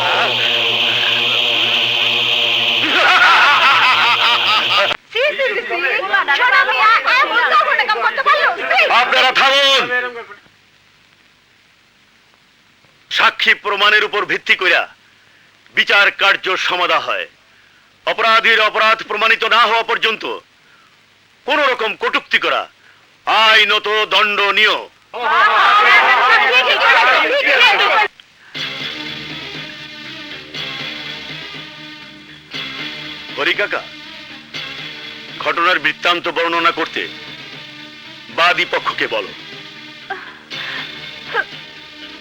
আপনারা থামুন। সাক্ষী প্রমাণের উপর ভিত্তি কইরা বিচার কার্য সমাধা হয়। অপরাধীর অপরাধ প্রমাণিত না হওয়া পর্যন্ত কোন রকম কটূক্তি করা আইনত দণ্ডনীয়। হরি কাকা, ঘটনার বৃত্তান্ত বর্ণনা করতে বাদী পক্ষকে বলো।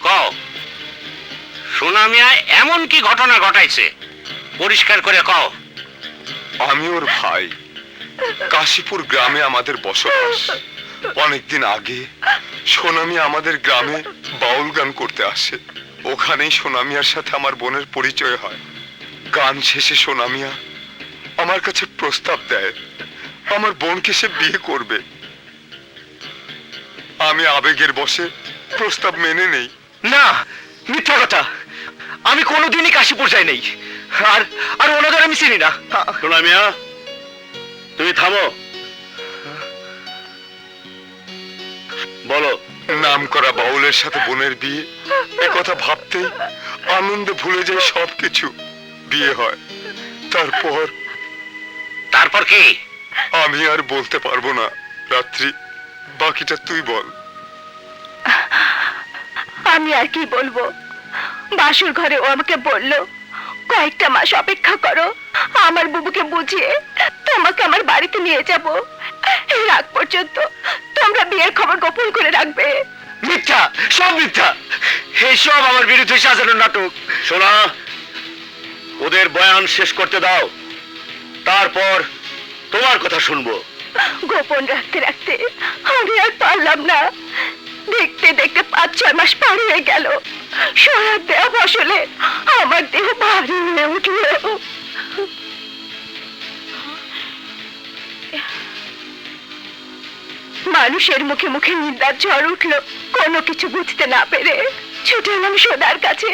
কও, সোনা মিয়া এমন কি ঘটনা ঘটাইছে? পরিষ্কার করে কও। আমি ওর ভাই। কাশীপুর গ্রামে আমাদের বসবাস। অনেকদিন আগে সোনামি আমাদের গ্রামে বাউল গান করতে আসে। ওখানেই সোনামিয়ার সাথে আমার বোনের পরিচয় হয়। গান শেষে সোনামিয়া আমার কাছে প্রস্তাব দেয়, আমার বোনকে সে বিয়ে করবে। আমি আবেগের বশে প্রস্তাব মেনে নেই। না, মিথ্যা কথা। আমি কোনোদিনই কাশীপুর যাই নাই, আর আর ওনাদের আমি চিনি না। সোনা মিয়া, তুমি থামো, বলো। নাম করা বাউলের সাথে বোনের বিয়ে, এ কথা ভাবতেই আনন্দে ভুলে যায় সবকিছু। বিয়ে হয়, তারপর কি? আমি আর বলতে পারবো না রাত্রি, বাকিটা তুই বল। আমি আর কি বলবো? বাসুর ঘরে ও আমাকে বলল, কয়েকটা মাস অপেক্ষা করো, আমার বুবুকে বুঝিয়ে তোমাকে আমার বাড়িতে নিয়ে যাব। এর আগ পর্যন্ত তোমরা বিয়ের খবর গোপন করে রাখবে। মিথ্যা, সব মিথ্যা। এই সব আমার বিরুদ্ধে সাজানো নাটক। সোনা, ওদের বয়ান শেষ করতে দাও, তারপর তোমার কথা শুনবো। গোপন রাখতে রাখতে আমি আর পারলাম না। দেখতে দেখতে 5-6 মাস পার হয়ে গেল। সোনার দেহ ফসলে আমার দেহ ভারী হয়ে উঠল। মানুষের মুখে মুখে নিন্দার ঝড় উঠলো। কোনো কিছু বুঝতে না পেরে ছুটে এলাম সোনার কাছে,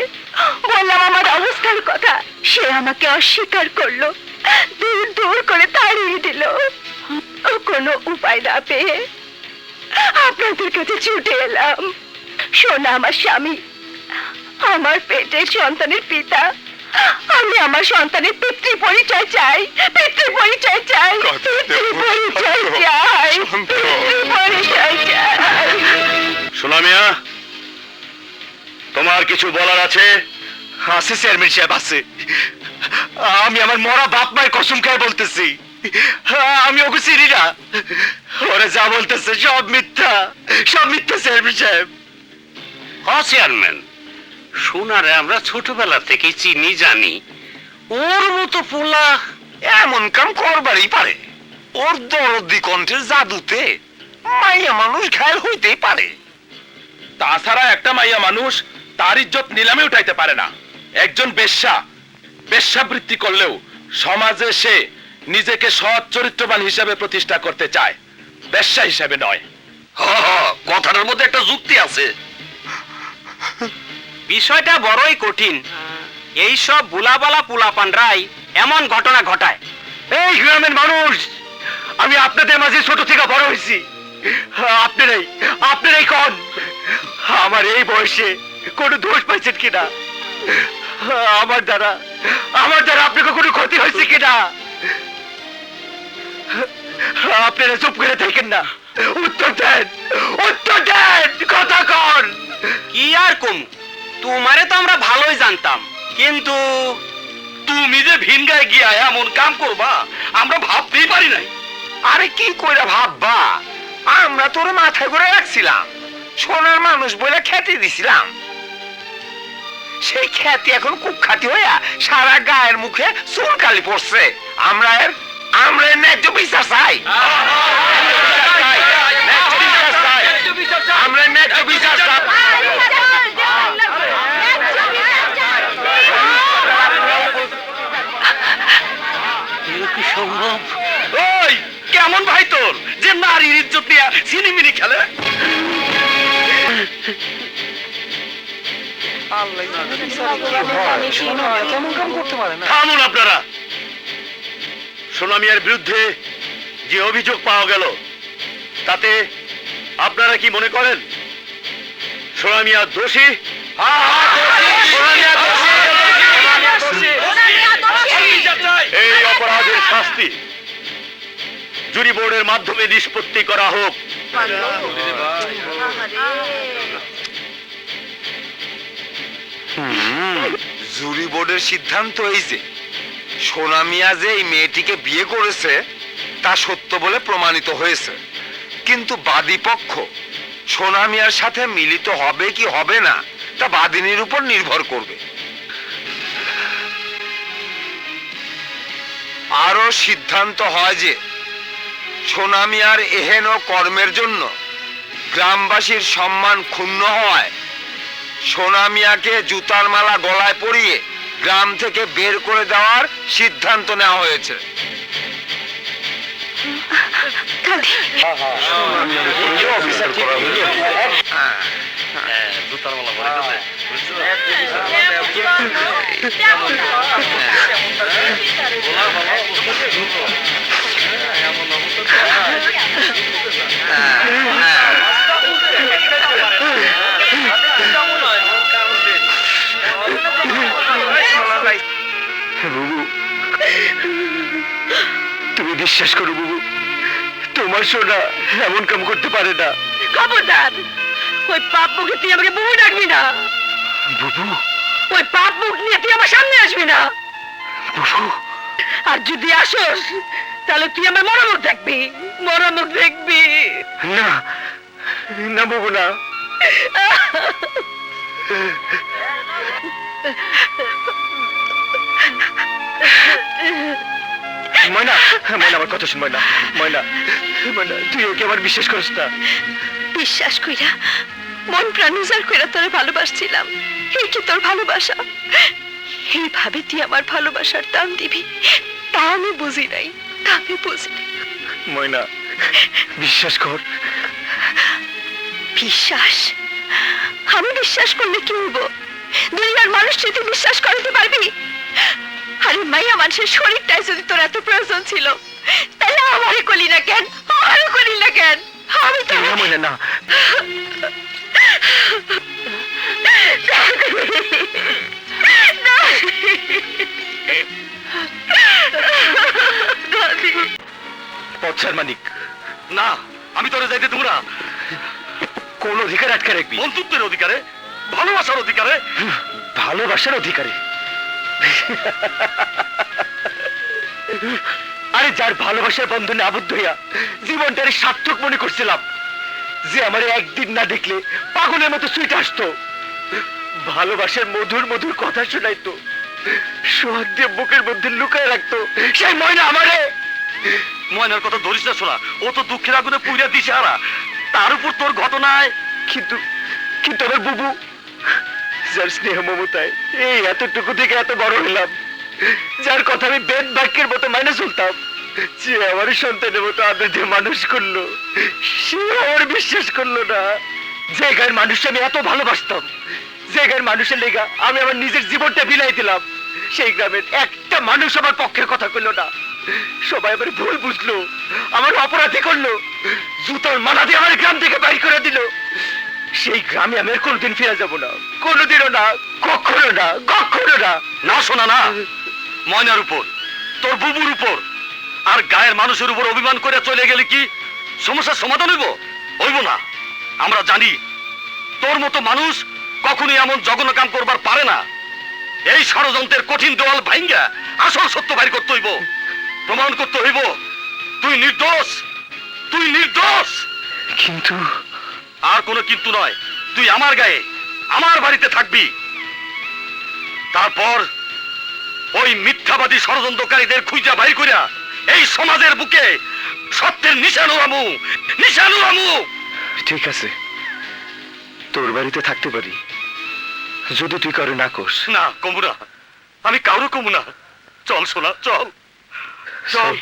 বললাম আমার অবস্থার কথা। সে আমাকে অস্বীকার করলো, দূর দূর করে তাড়িয়ে দিল। কোনো উপায় না পেয়ে আপনাদের কাছে ছুটে এলাম। সোনা আমার স্বামী, আমার পেটের সন্তানের পিতা। আমি আমার সন্তানের পিতৃ পরিচয় চাই, পিতৃ পরিচয় চাই, পিতৃ পরিচয় চাই, পিতৃ পরিচয় চাই। সোনা মিয়া, তোমার কিছু বলার আছে? আছে চেয়ারম্যান সাহেব, আছে। আমি আমার মরা বাপ মায়ের কসম খেয়ে বলতেছি, আমি ওকে চিনি না। ওরা যা বলতেছে সব মিথ্যা, সব মিথ্যা চেয়ারম্যান সাহেব। চেয়ারম্যান, সোনারে আমরা ছোটবেলা থেকে চিনি জানি। ওর মতো পোলা এমন কাম করবারই পারে। ওর দরদি কণ্ঠের জাদুতে মাইয়া মানুষ ঘায়ল হইতেই পারে। তাছাড়া একটা মাইয়া মানুষ তার ইজ্জত নিলামে উঠাইতে পারে না। একজন বেশ্যাবৃত্তি করলেও সমাজে সে নিজেকে সৎ চরিত্রবান হিসাবে প্রতিষ্ঠা করতে চায়, বেশ্যা হিসাবে নয়। কথাটার মধ্যে একটা যুক্তি আছে। বিষয়টা বড়ই কঠিন। এই সব বুলাবালা পুলাপানরাই এমন ঘটনা ঘটায়। এই গ্রামের মানুষ, আমি আপনাদের মাঝে ছোট থেকে বড় হয়েছি। আপনারাই কোন আমার এই বয়সে কোনো দোষ পাইছেন কিনা? আমার দ্বারা আপনাকে কোনো ক্ষতি হয়েছে কিনা? আপনারা চুপ করে থাকেন না, উত্তর দেন, কথা কন। কি আর কম, তোমারে তো আমরা ভালোই জানতাম, কিন্তু তুমি যে ভিনগায় গিয়া এমন কাম করবা আমরা ভাবতেই পারি নাই। আরে কি কইরা ভাববা, আমরা তোর মাথায় করে রাখছিলাম, সোনার মানুষ বলে খ্যাতি দিছিলাম। সেই খ্যাতি এখন কুখ্যাতি হইয়া সারা গায়ের মুখে চুনকালি পড়ছে। আমরা এর ন্যায্য বিচার চাই। আমরা ন্যায্য বিচার চাই। কি সম্ভব? ওই কেমন ভাই তোর যে নারীর ইজ্জত নিয়ে ছিনিমিনি খেলে? থামুন আপনারা। সোনা মিয়ার বিরুদ্ধে যে অভিযোগ পাওয়া গেল তাতে আপনারা কি মনে করেন সোনা মিয়া দোষী? এই অপরাধের শাস্তি জুরি বোর্ডের মাধ্যমে নিষ্পত্তি করা হোক। জুরি বোর্ডের সিদ্ধান্ত এই যে সোনা মিয়া যে এই মেয়েটিকে বিয়ে করেছে তা সত্য বলে প্রমাণিত হয়েছে, কিন্তু বাদী পক্ষ সোনা মিয়ার সাথে মিলিত হবে কি হবে না তা বাদিনীর উপর নির্ভর করবে। আরো সিদ্ধান্ত হয় যে সোনা মিয়ার এহেন কর্মের জন্য গ্রামবাসীর সম্মান ক্ষুণ্ণ হওয়ায় সোনা মিয়াকে জুতার মালা গলায় পরিয়ে গ্রাম থেকে বের করে দেওয়ার সিদ্ধান্ত নেওয়া হয়েছে। বুবু, তুমি বিশ্বাস করো বুবু, তোমার সোনা এমন কাম করতে পারে না। খবরদার, ওই পাপ মুখে তুই আমাকে বুবু ডাকবি না। বুবু, ওই পাপ মুখ নিয়ে তুই আমার সামনে আসবি না। বুবু, আর যদি আসোস তাহলে তুই আমার মরামুখ দেখবি, মরামুখ দেখবি। না না বুবু না। ময়না, ময়না আমার কথা শুন। ময়না, ময়না, ময়না, তুই ওকে আবার বিশ্বাস করিস না। বিশ্বাস কইরা মন প্রাণ উজাড় কইরা তোরে ভালোবাসছিলাম, এই কি তোর ভালোবাসা? এইভাবে তুই আমার ভালোবাসার দাম দিবি তা আমি বুঝি নাই, তা আমি বুঝি নাই। ময়না, বিশ্বাস কর। বিশ্বাস? আমি বিশ্বাস করলে কি হইব? দুনিয়ার মানুষ তুই বিশ্বাস করতে পারবি? আরে মাইয়া মানুষের শরীরটাই যদি তোর এত প্রয়োজন ছিল তাহলে আমারে কলি না কেন? আমারে কলি না কেন? আমি তো ময়না না। পচ্ছার মানিক, না, আমি তোরে যাইতে দেবো না। কোন অধিকার আটকে রাখবি? বন্ধুত্বের অধিকারে, ভালোবাসার অধিকারে। ভালোবাসার অধিকারে? আরে যার ভালোবাসার বন্ধনে আবদ্ধ হইয়া জীবনটারে সার্থক মনে করছিলাম, যে আমার একদিন না দেখলে পাগলের মতো সুইট আসতো, ভালোবাসার মধুর মধুর কথা শোনাইতো, সোহাগ দিয়ে বুকের মধ্যে লুকায় রাখতো, সেই ময়না আমারে। ময়নার কথা ধরিস না শোনা, ও তো দুঃখের আগুনে পুড়িয়া দিছে হারা, তার উপর তোর ঘটনায়। কিন্তু কিন্তু আমার বুবু, যার স্নেহ মমতায় এই এতটুকু থেকে এত বড় হলাম, যার কথা আমি বেদ বাক্যের মতো মাইনে চলতাম, যে আমার সন্তানের মতো আদর দিয়ে মানুষ করলো, সে আমার বিশ্বাস করলো না। যে গায়ের মানুষ আমি এত ভালোবাসতাম, যে গায়ের মানুষের লেগা আমি আমার নিজের জীবনটা বিলাই দিলাম, সেই গ্রামের একটা মানুষ আমার পক্ষে কথা কইলো না। সবাই আমার ভুল বুঝলো, আমার অপরাধী করলো, জুতোর মালা দিয়ে আমার গ্রাম থেকে বাইর করে দিল। সেই গ্রামে আমি আর কোনোদিন ফিরে যাব না, কোনোদিনও না, কখনো না, কখনো না। না শোনা না, ময়নার উপর, তোর বুবুর উপর আর গায়ের মানুষের উপর অভিমান করে চলে গেলে কি সমস্যার সমাধান হইব? হইব না। আমরা জানি তোর মতো মানুষ কখনোই এমন জঘন্য কাম করবার পারে না। এই ষড়যন্ত্রের কঠিন দেওয়াল ভাঙ্গা আসল সত্য বাইর করতে হইব, প্রমাণ করতে হইব তুই নির্দোষ, তুই নির্দোষ। কিন্তু আর কোনো কিন্তু নয়, তুই আমার গায়ে, আমার বাড়িতে থাকবি। তারপর ওই মিথ্যাবাদী ষড়যন্ত্রকারীদের খুঁজা বাইর করিয়া এই সমাজের বুকে সত্যের নিশান উড়ামু, নিশান উড়ামু। ঠিক আছে, তোর বাড়িতে থাকতে পারি, যদি তুই কারো না কোস। না কমু না, আমি কারো কমু না। চল সোনা, চল চল।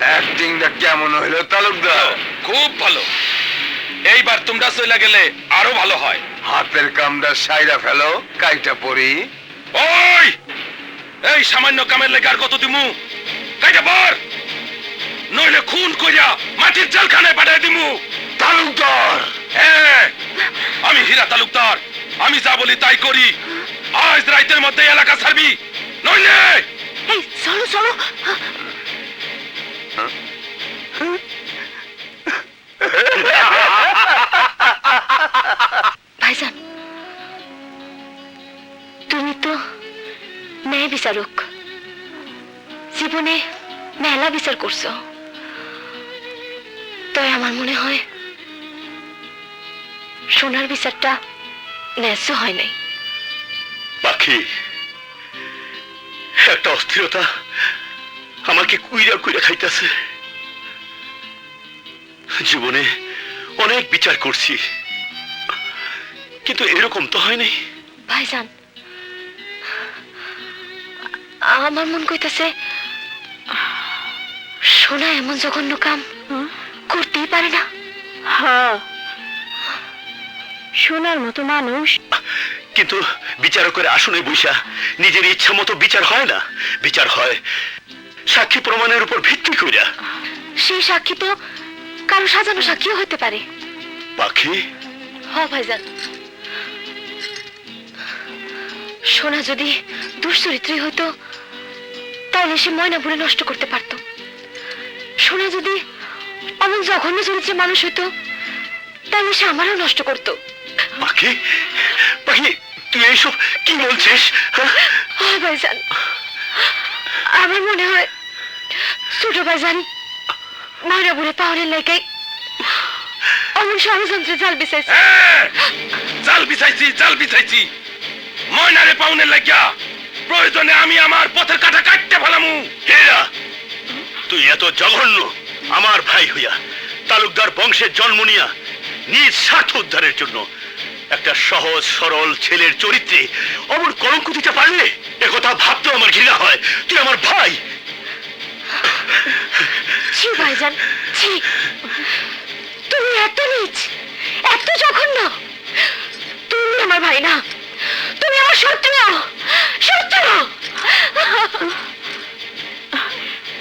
অ্যাক্টিংটা কেমন হইলো তালুকদার? খুব ভালো। এইবার তোমরা চলে গেলে আরো ভালো হয়। হাতের কামটা সাইরা ফেলো, কাইটা পড়ি। ওই, এই সামান্য কামের লেগে আর কত দিমু? কাইটা পর, নইলে খুন কইরা মাটির জেলখানায় পাঠাই দিমু। তালুকদার! হ্যাঁ, আমি হীরা তালুকদার, আমি যা বলি তাই করি। আজ রাতের মধ্যে এলাকা ছাড়বি, নইলে। এই চলো চলো। বিচার করছো, তাই আমার মনে হয় সোনার বিচারটা ন্যায্য হয় নাই। পাখি, একটা অস্থিরতা আমাকে কুইরা কুইরা খাইতেছে। জীবনে অনেক বিচার করছি, কিন্তু এরকম তো হয় নাই। ভাইজান, আমার মন কইতাছে সোনা এমন জঘন্য কাম করতেই পারে না। হ্যাঁ, সোনার মতো মানুষ। কিন্তু বিচারকের আসনে বৈশা নিজের ইচ্ছা মতো বিচার হয় না, বিচার হয় সাক্ষী প্রমাণের উপর ভিত্তি কইরা। সেই সাক্ষী তো কারো সাজানো সাক্ষীও হতে পারে। পাখি, হ ভাইজান, সোনা যদি দুশ্চরিত্রী হইতো তাহলে সে ময়নাপুরে নষ্ট করতে পারত। সোনা যদি অমন জঘন্য চরিত্রে মানুষ হইতো তাহলে সে আমারও নষ্ট করতো। পাখি, পাখি, তুই এইসব কি বলছিস? ভাইজান, আমার মনে হয় ছোট ভাইজান ময়নাপুরে পাওয়ারের লেগাই অমন ষড়যন্ত্রে জাল বিছাইছে। জাল বিছাইছি, জাল বিছাইছি। ময়নারে পাউনের লাগিয়া প্রয়োজনে আমি আমার পথের কাটা কাটতে ফেলামু। হেরা, তুই এত জঘন্য আমার ভাই হইয়া তালুকদার বংশের জন্ম নিয়া নিজ স্বার্থ উদ্ধারের জন্য একটা সহজ সরল ছেলের চরিত্রে অমর কলঙ্ক দিতে পারলে একথা ভাবতেও আমার ঘৃণা হয়। তুই আমার ভাই। ছি ভাইজান, ছি, তুমি এত নীচ, এত জঘন্য। তুমি আমার ভাই না, তুমি আমার শত্রু, শত্রু।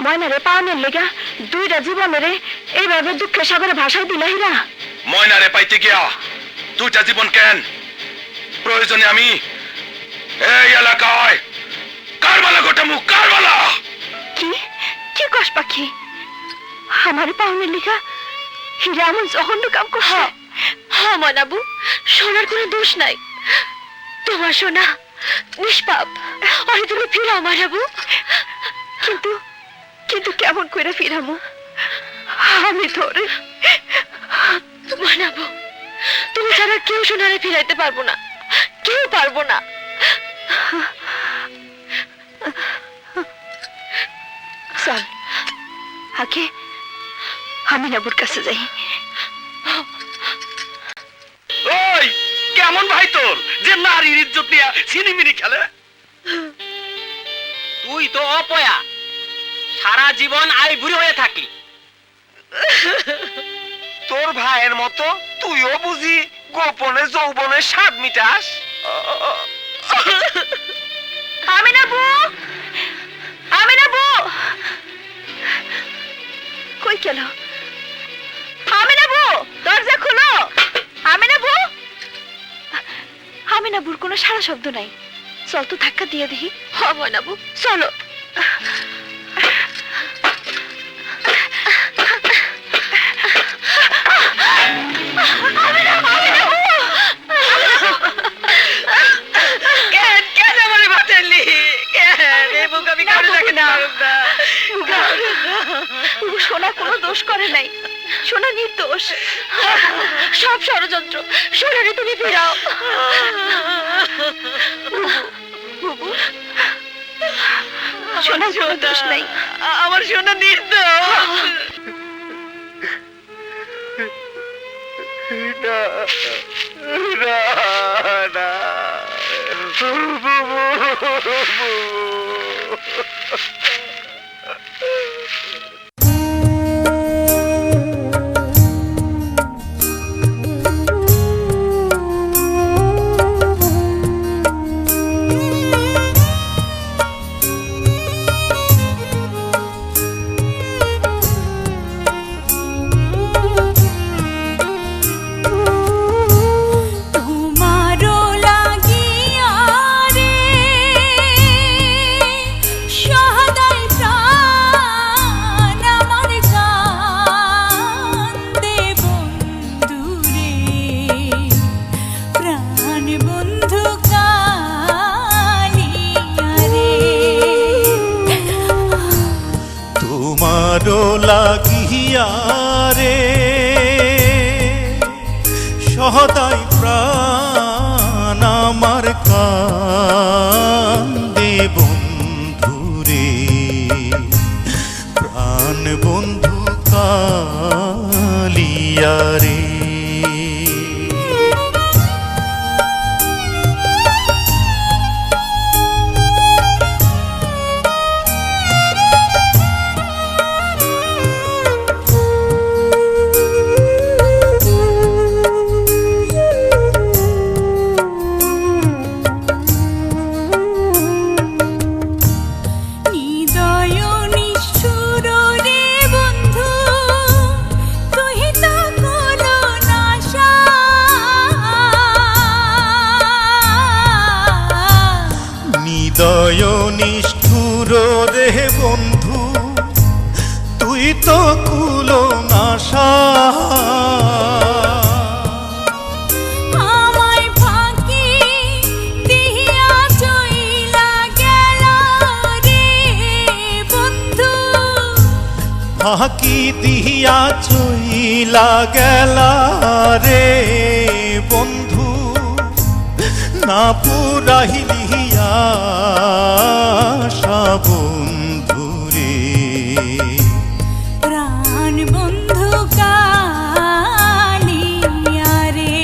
ময়নারে পাওনের লেগা দুইটা জীবনেরে এইভাবে দুঃখের সাগরে ভাষায় দিলা হীরা। ময়নারে পাইতে গিয়া দুইটা জীবন কেন? প্রয়োজনে আমি এই এলাকায় কারবালা গোটামু, কারবালা। কি কি কস পাখি? আমার পাওনের লেগা হীরা এমন জঘন্য কাম করছে? হ্যাঁ ময়নাবু, সোনার কোনো দোষ নাই। তোমার সোনা নিষ্পাপ, আরে তুমি ফিরাও ময়নাবু। কিন্তু কিন্তু কেমন করে ফিরামু আমি ধরে? ময়নাবু, তুমি ছাড়া কেউ সোনারে ফিরাইতে পারবো না, কেউ পারবো না। চল আগে আমি নাবুর কাছে যাই। ওই কেমন ভাই তোর যে নারীর ইজ্জত নিয়ে ছিনিমিনি খেলে? তুই তো অপয়া, সারা জীবন আই বুড়ি হয়ে থাকলি। তোর ভাইয়ের মতো তুইও বুঝি গোপনে যৌবনের স্বাদ মিটাস? আমি নাবু, আমি নাবু, কই গেল? আমি নাবু, দরজা খুলো। আমি নাবু, আমি নাবুর কোনো সারা শব্দ নাই। চল তো ধাক্কা দিয়ে দেখি। হয় নাবু, চলো। সোনা কোনো দোষ করে নাই, সোনা নির্দোষ। সব ষড়যন্ত্র। সোনারে তুমি ফিরাও। বুবু, সোনা কোনো দোষ নাই, আমার সোনা নির্দোষ। না না না, তোমারও লাগিয়া রে লাগিয়া রে সদাই প্রাণ আমার কান্দে বন্ধু রে প্রাণ বন্ধু কালিয়া রে হৃদয় নিষ্ঠুর রে বন্ধু তুই তো কুলো নাশা আমায় ফাঁকি দিয়া চইলা গেল রে বন্ধু ফাঁকি দিয়া চইলা গেলা রে বন্ধু না পুরাইলিয়া বন্ধু রে প্রাণ বন্ধু কালিয়া রে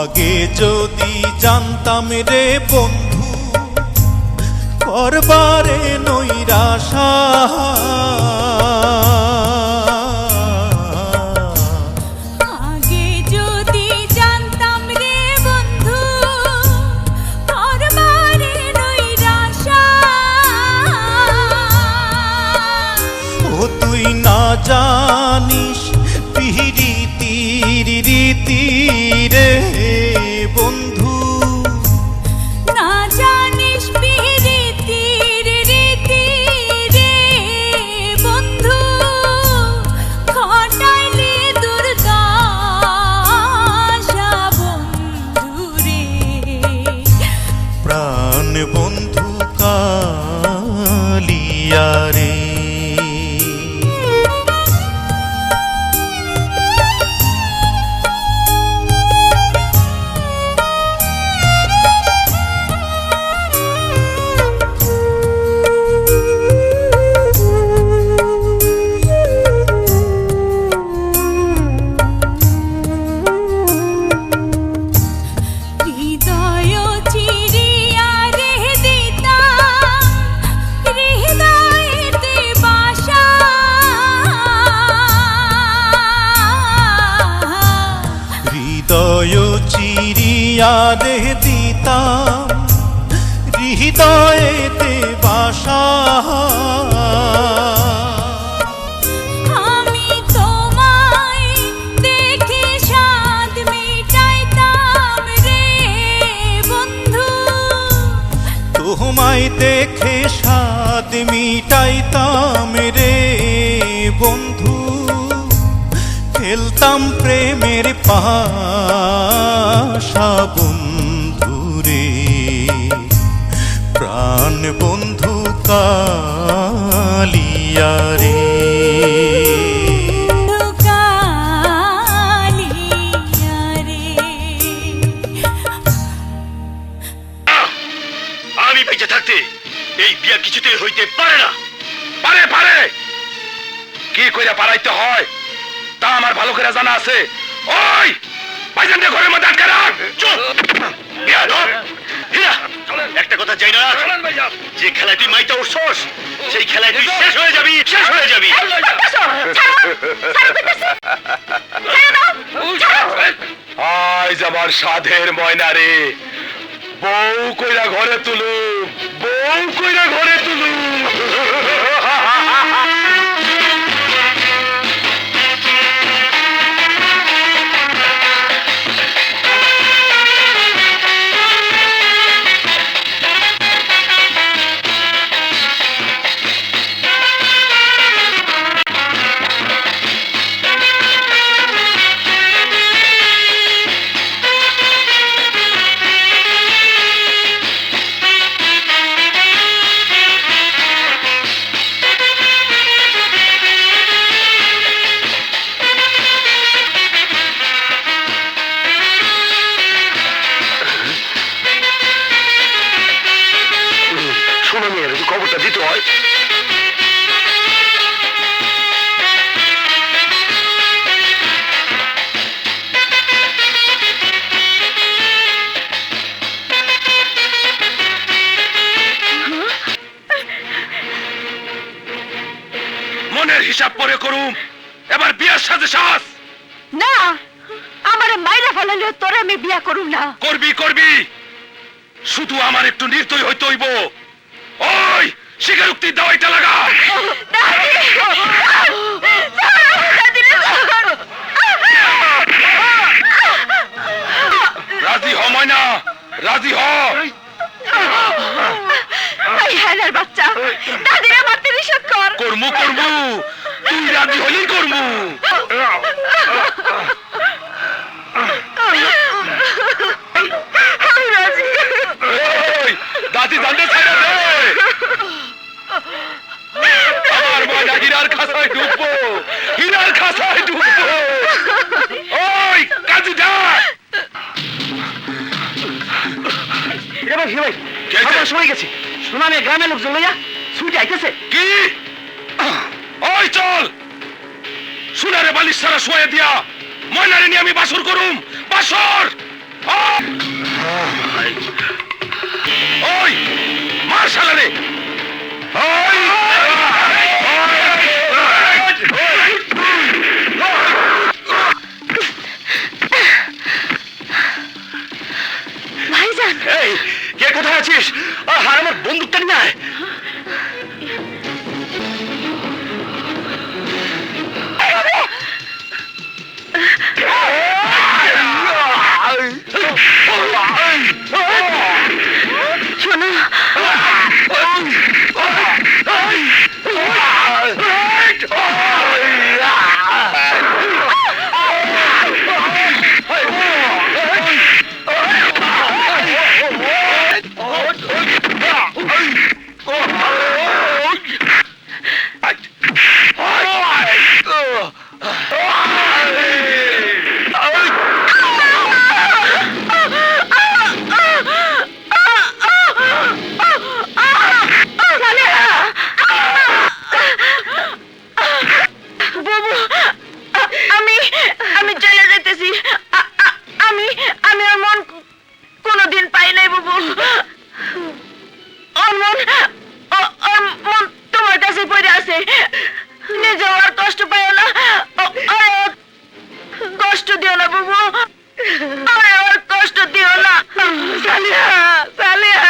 আগে যদি জানতাম রে বন্ধু করবারে নৈরাশা আগে যদি জানতাম রে বন্ধু করবারে নৈরাশা ও তুই না জানিস পিরিতির রীতি রে বন্ধু না জানিস পিরিতির রীতি রে বন্ধু ঘটাইলি দুর্দশা বন্ধু রে প্রাণ বন্ধু কালিয়া রে হৃদয় চিরিয়া রে দিতাম হৃদয়েতে বাসা হৃদয় চিরিয়া রে দিতাম হৃদয়েতে বাসা আমি তোমায় দেখে স্বাদ মিটাইতাম রে বন্ধু তোমায় দেখে স্বাদ মিটাইতাম রে বন্ধু খেলতাম প্রেমের পাশা বন্ধু রে প্রাণ বন্ধু কালিয়া রে কালিয়া রে আমি বেঁচে থাকতে এই বিয়া কিছুতেই হইতে পারে না। পারে পারে কি কইরা পারাইতে হয় তা আমার ভালো করে জানা আছে। ওই ভাইজানকে ঘরের মধ্যে আটকে রাখ। চুপ বিয়া ধর। হীরা, একটা কথা জানি না, যে খেলায় তুই মাইটা উঠছস সেই খেলায় তুই শেষ হয়ে যাবি, শেষ হয়ে যাবি। আজ আমার সাধের ময়না রে, বউ কইরা ঘরে তুলু, বউ কইরা ঘরে তুলু। শোনো মেয়ের যদি খবরটা দিতে হয়। মনের হিসাব পরে করুম, এবার বিয়ার সাথে শ্বাস। না, আমারে মাইরা ফেলালে তোরে আমি বিয়া করুম না। করবি করবি, শুধু আমার একটু নির্দয় হইতে হইব। ওই স্বীকারোক্তির দাওয়াইটা লাগা। রাজি হ ময়না, রাজি হ। হেলার বাচ্চা, দাদিরা মারতে নিষেধ কর। করমু করমু, তুই রাজি হলেই করমু। দাদি জানতে ছাড়া দে, আমার ময়না হীরার খাসায় ডুববো, হীরার খাসায় ডুববো। ওই কাজী ডাক। এবার কি ভাই আমার সময় গেছে, শোনা আমি গ্রামের লোকজন লইয়া ছুটে আইতেছে। কি? ওই চল, সোনারে বালিশ সারা শোয়ে দিয়া ময়নারে নিয়ে আমি বাসর করুম, বাসর। ওই মার শালারে। ভাইজান, এই কে কোথায় আছিস? আর আমার বন্দুকটা নিয়ে আয়। শোনো, আমি চলে যেতেছি। আমি ওর মন কোনোদিন পাই নাই বাবু। ওর মন তোমার কাছে পড়ে আছে। নিজেও আর কষ্ট পাইও না, আর কষ্ট দিও না বাবু, আর কষ্ট দিও না। সালিয়া, সালিয়া।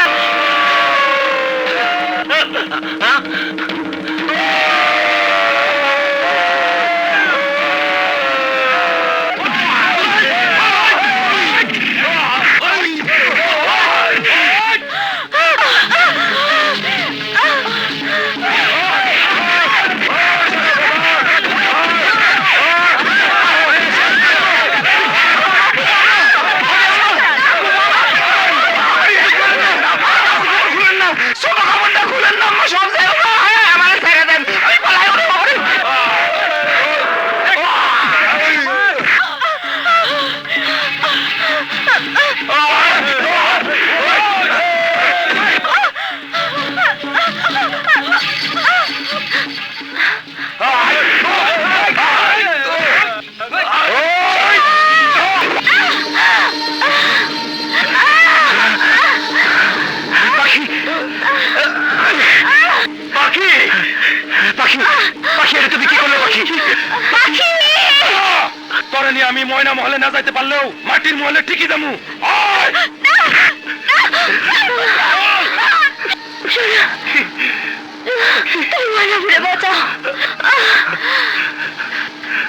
তোরে নিয়ে আমি ময়না মহলে না যাইতে পারলেও মাটির মহলে ঠিকই যামু।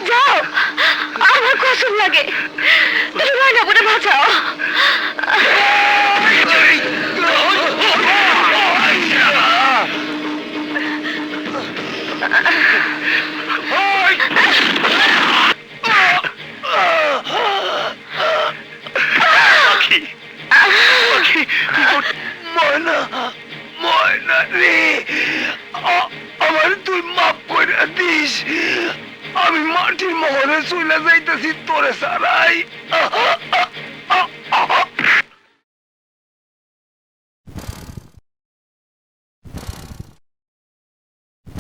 যাও, আমার কসম লাগে, তুমি ময়না করে বাঁচাও। ময়না, ময়না রে, আমার তুই মাফ করে দিস। আমি মাটির মহলে চলে যাইতেছি তোরে সারাই।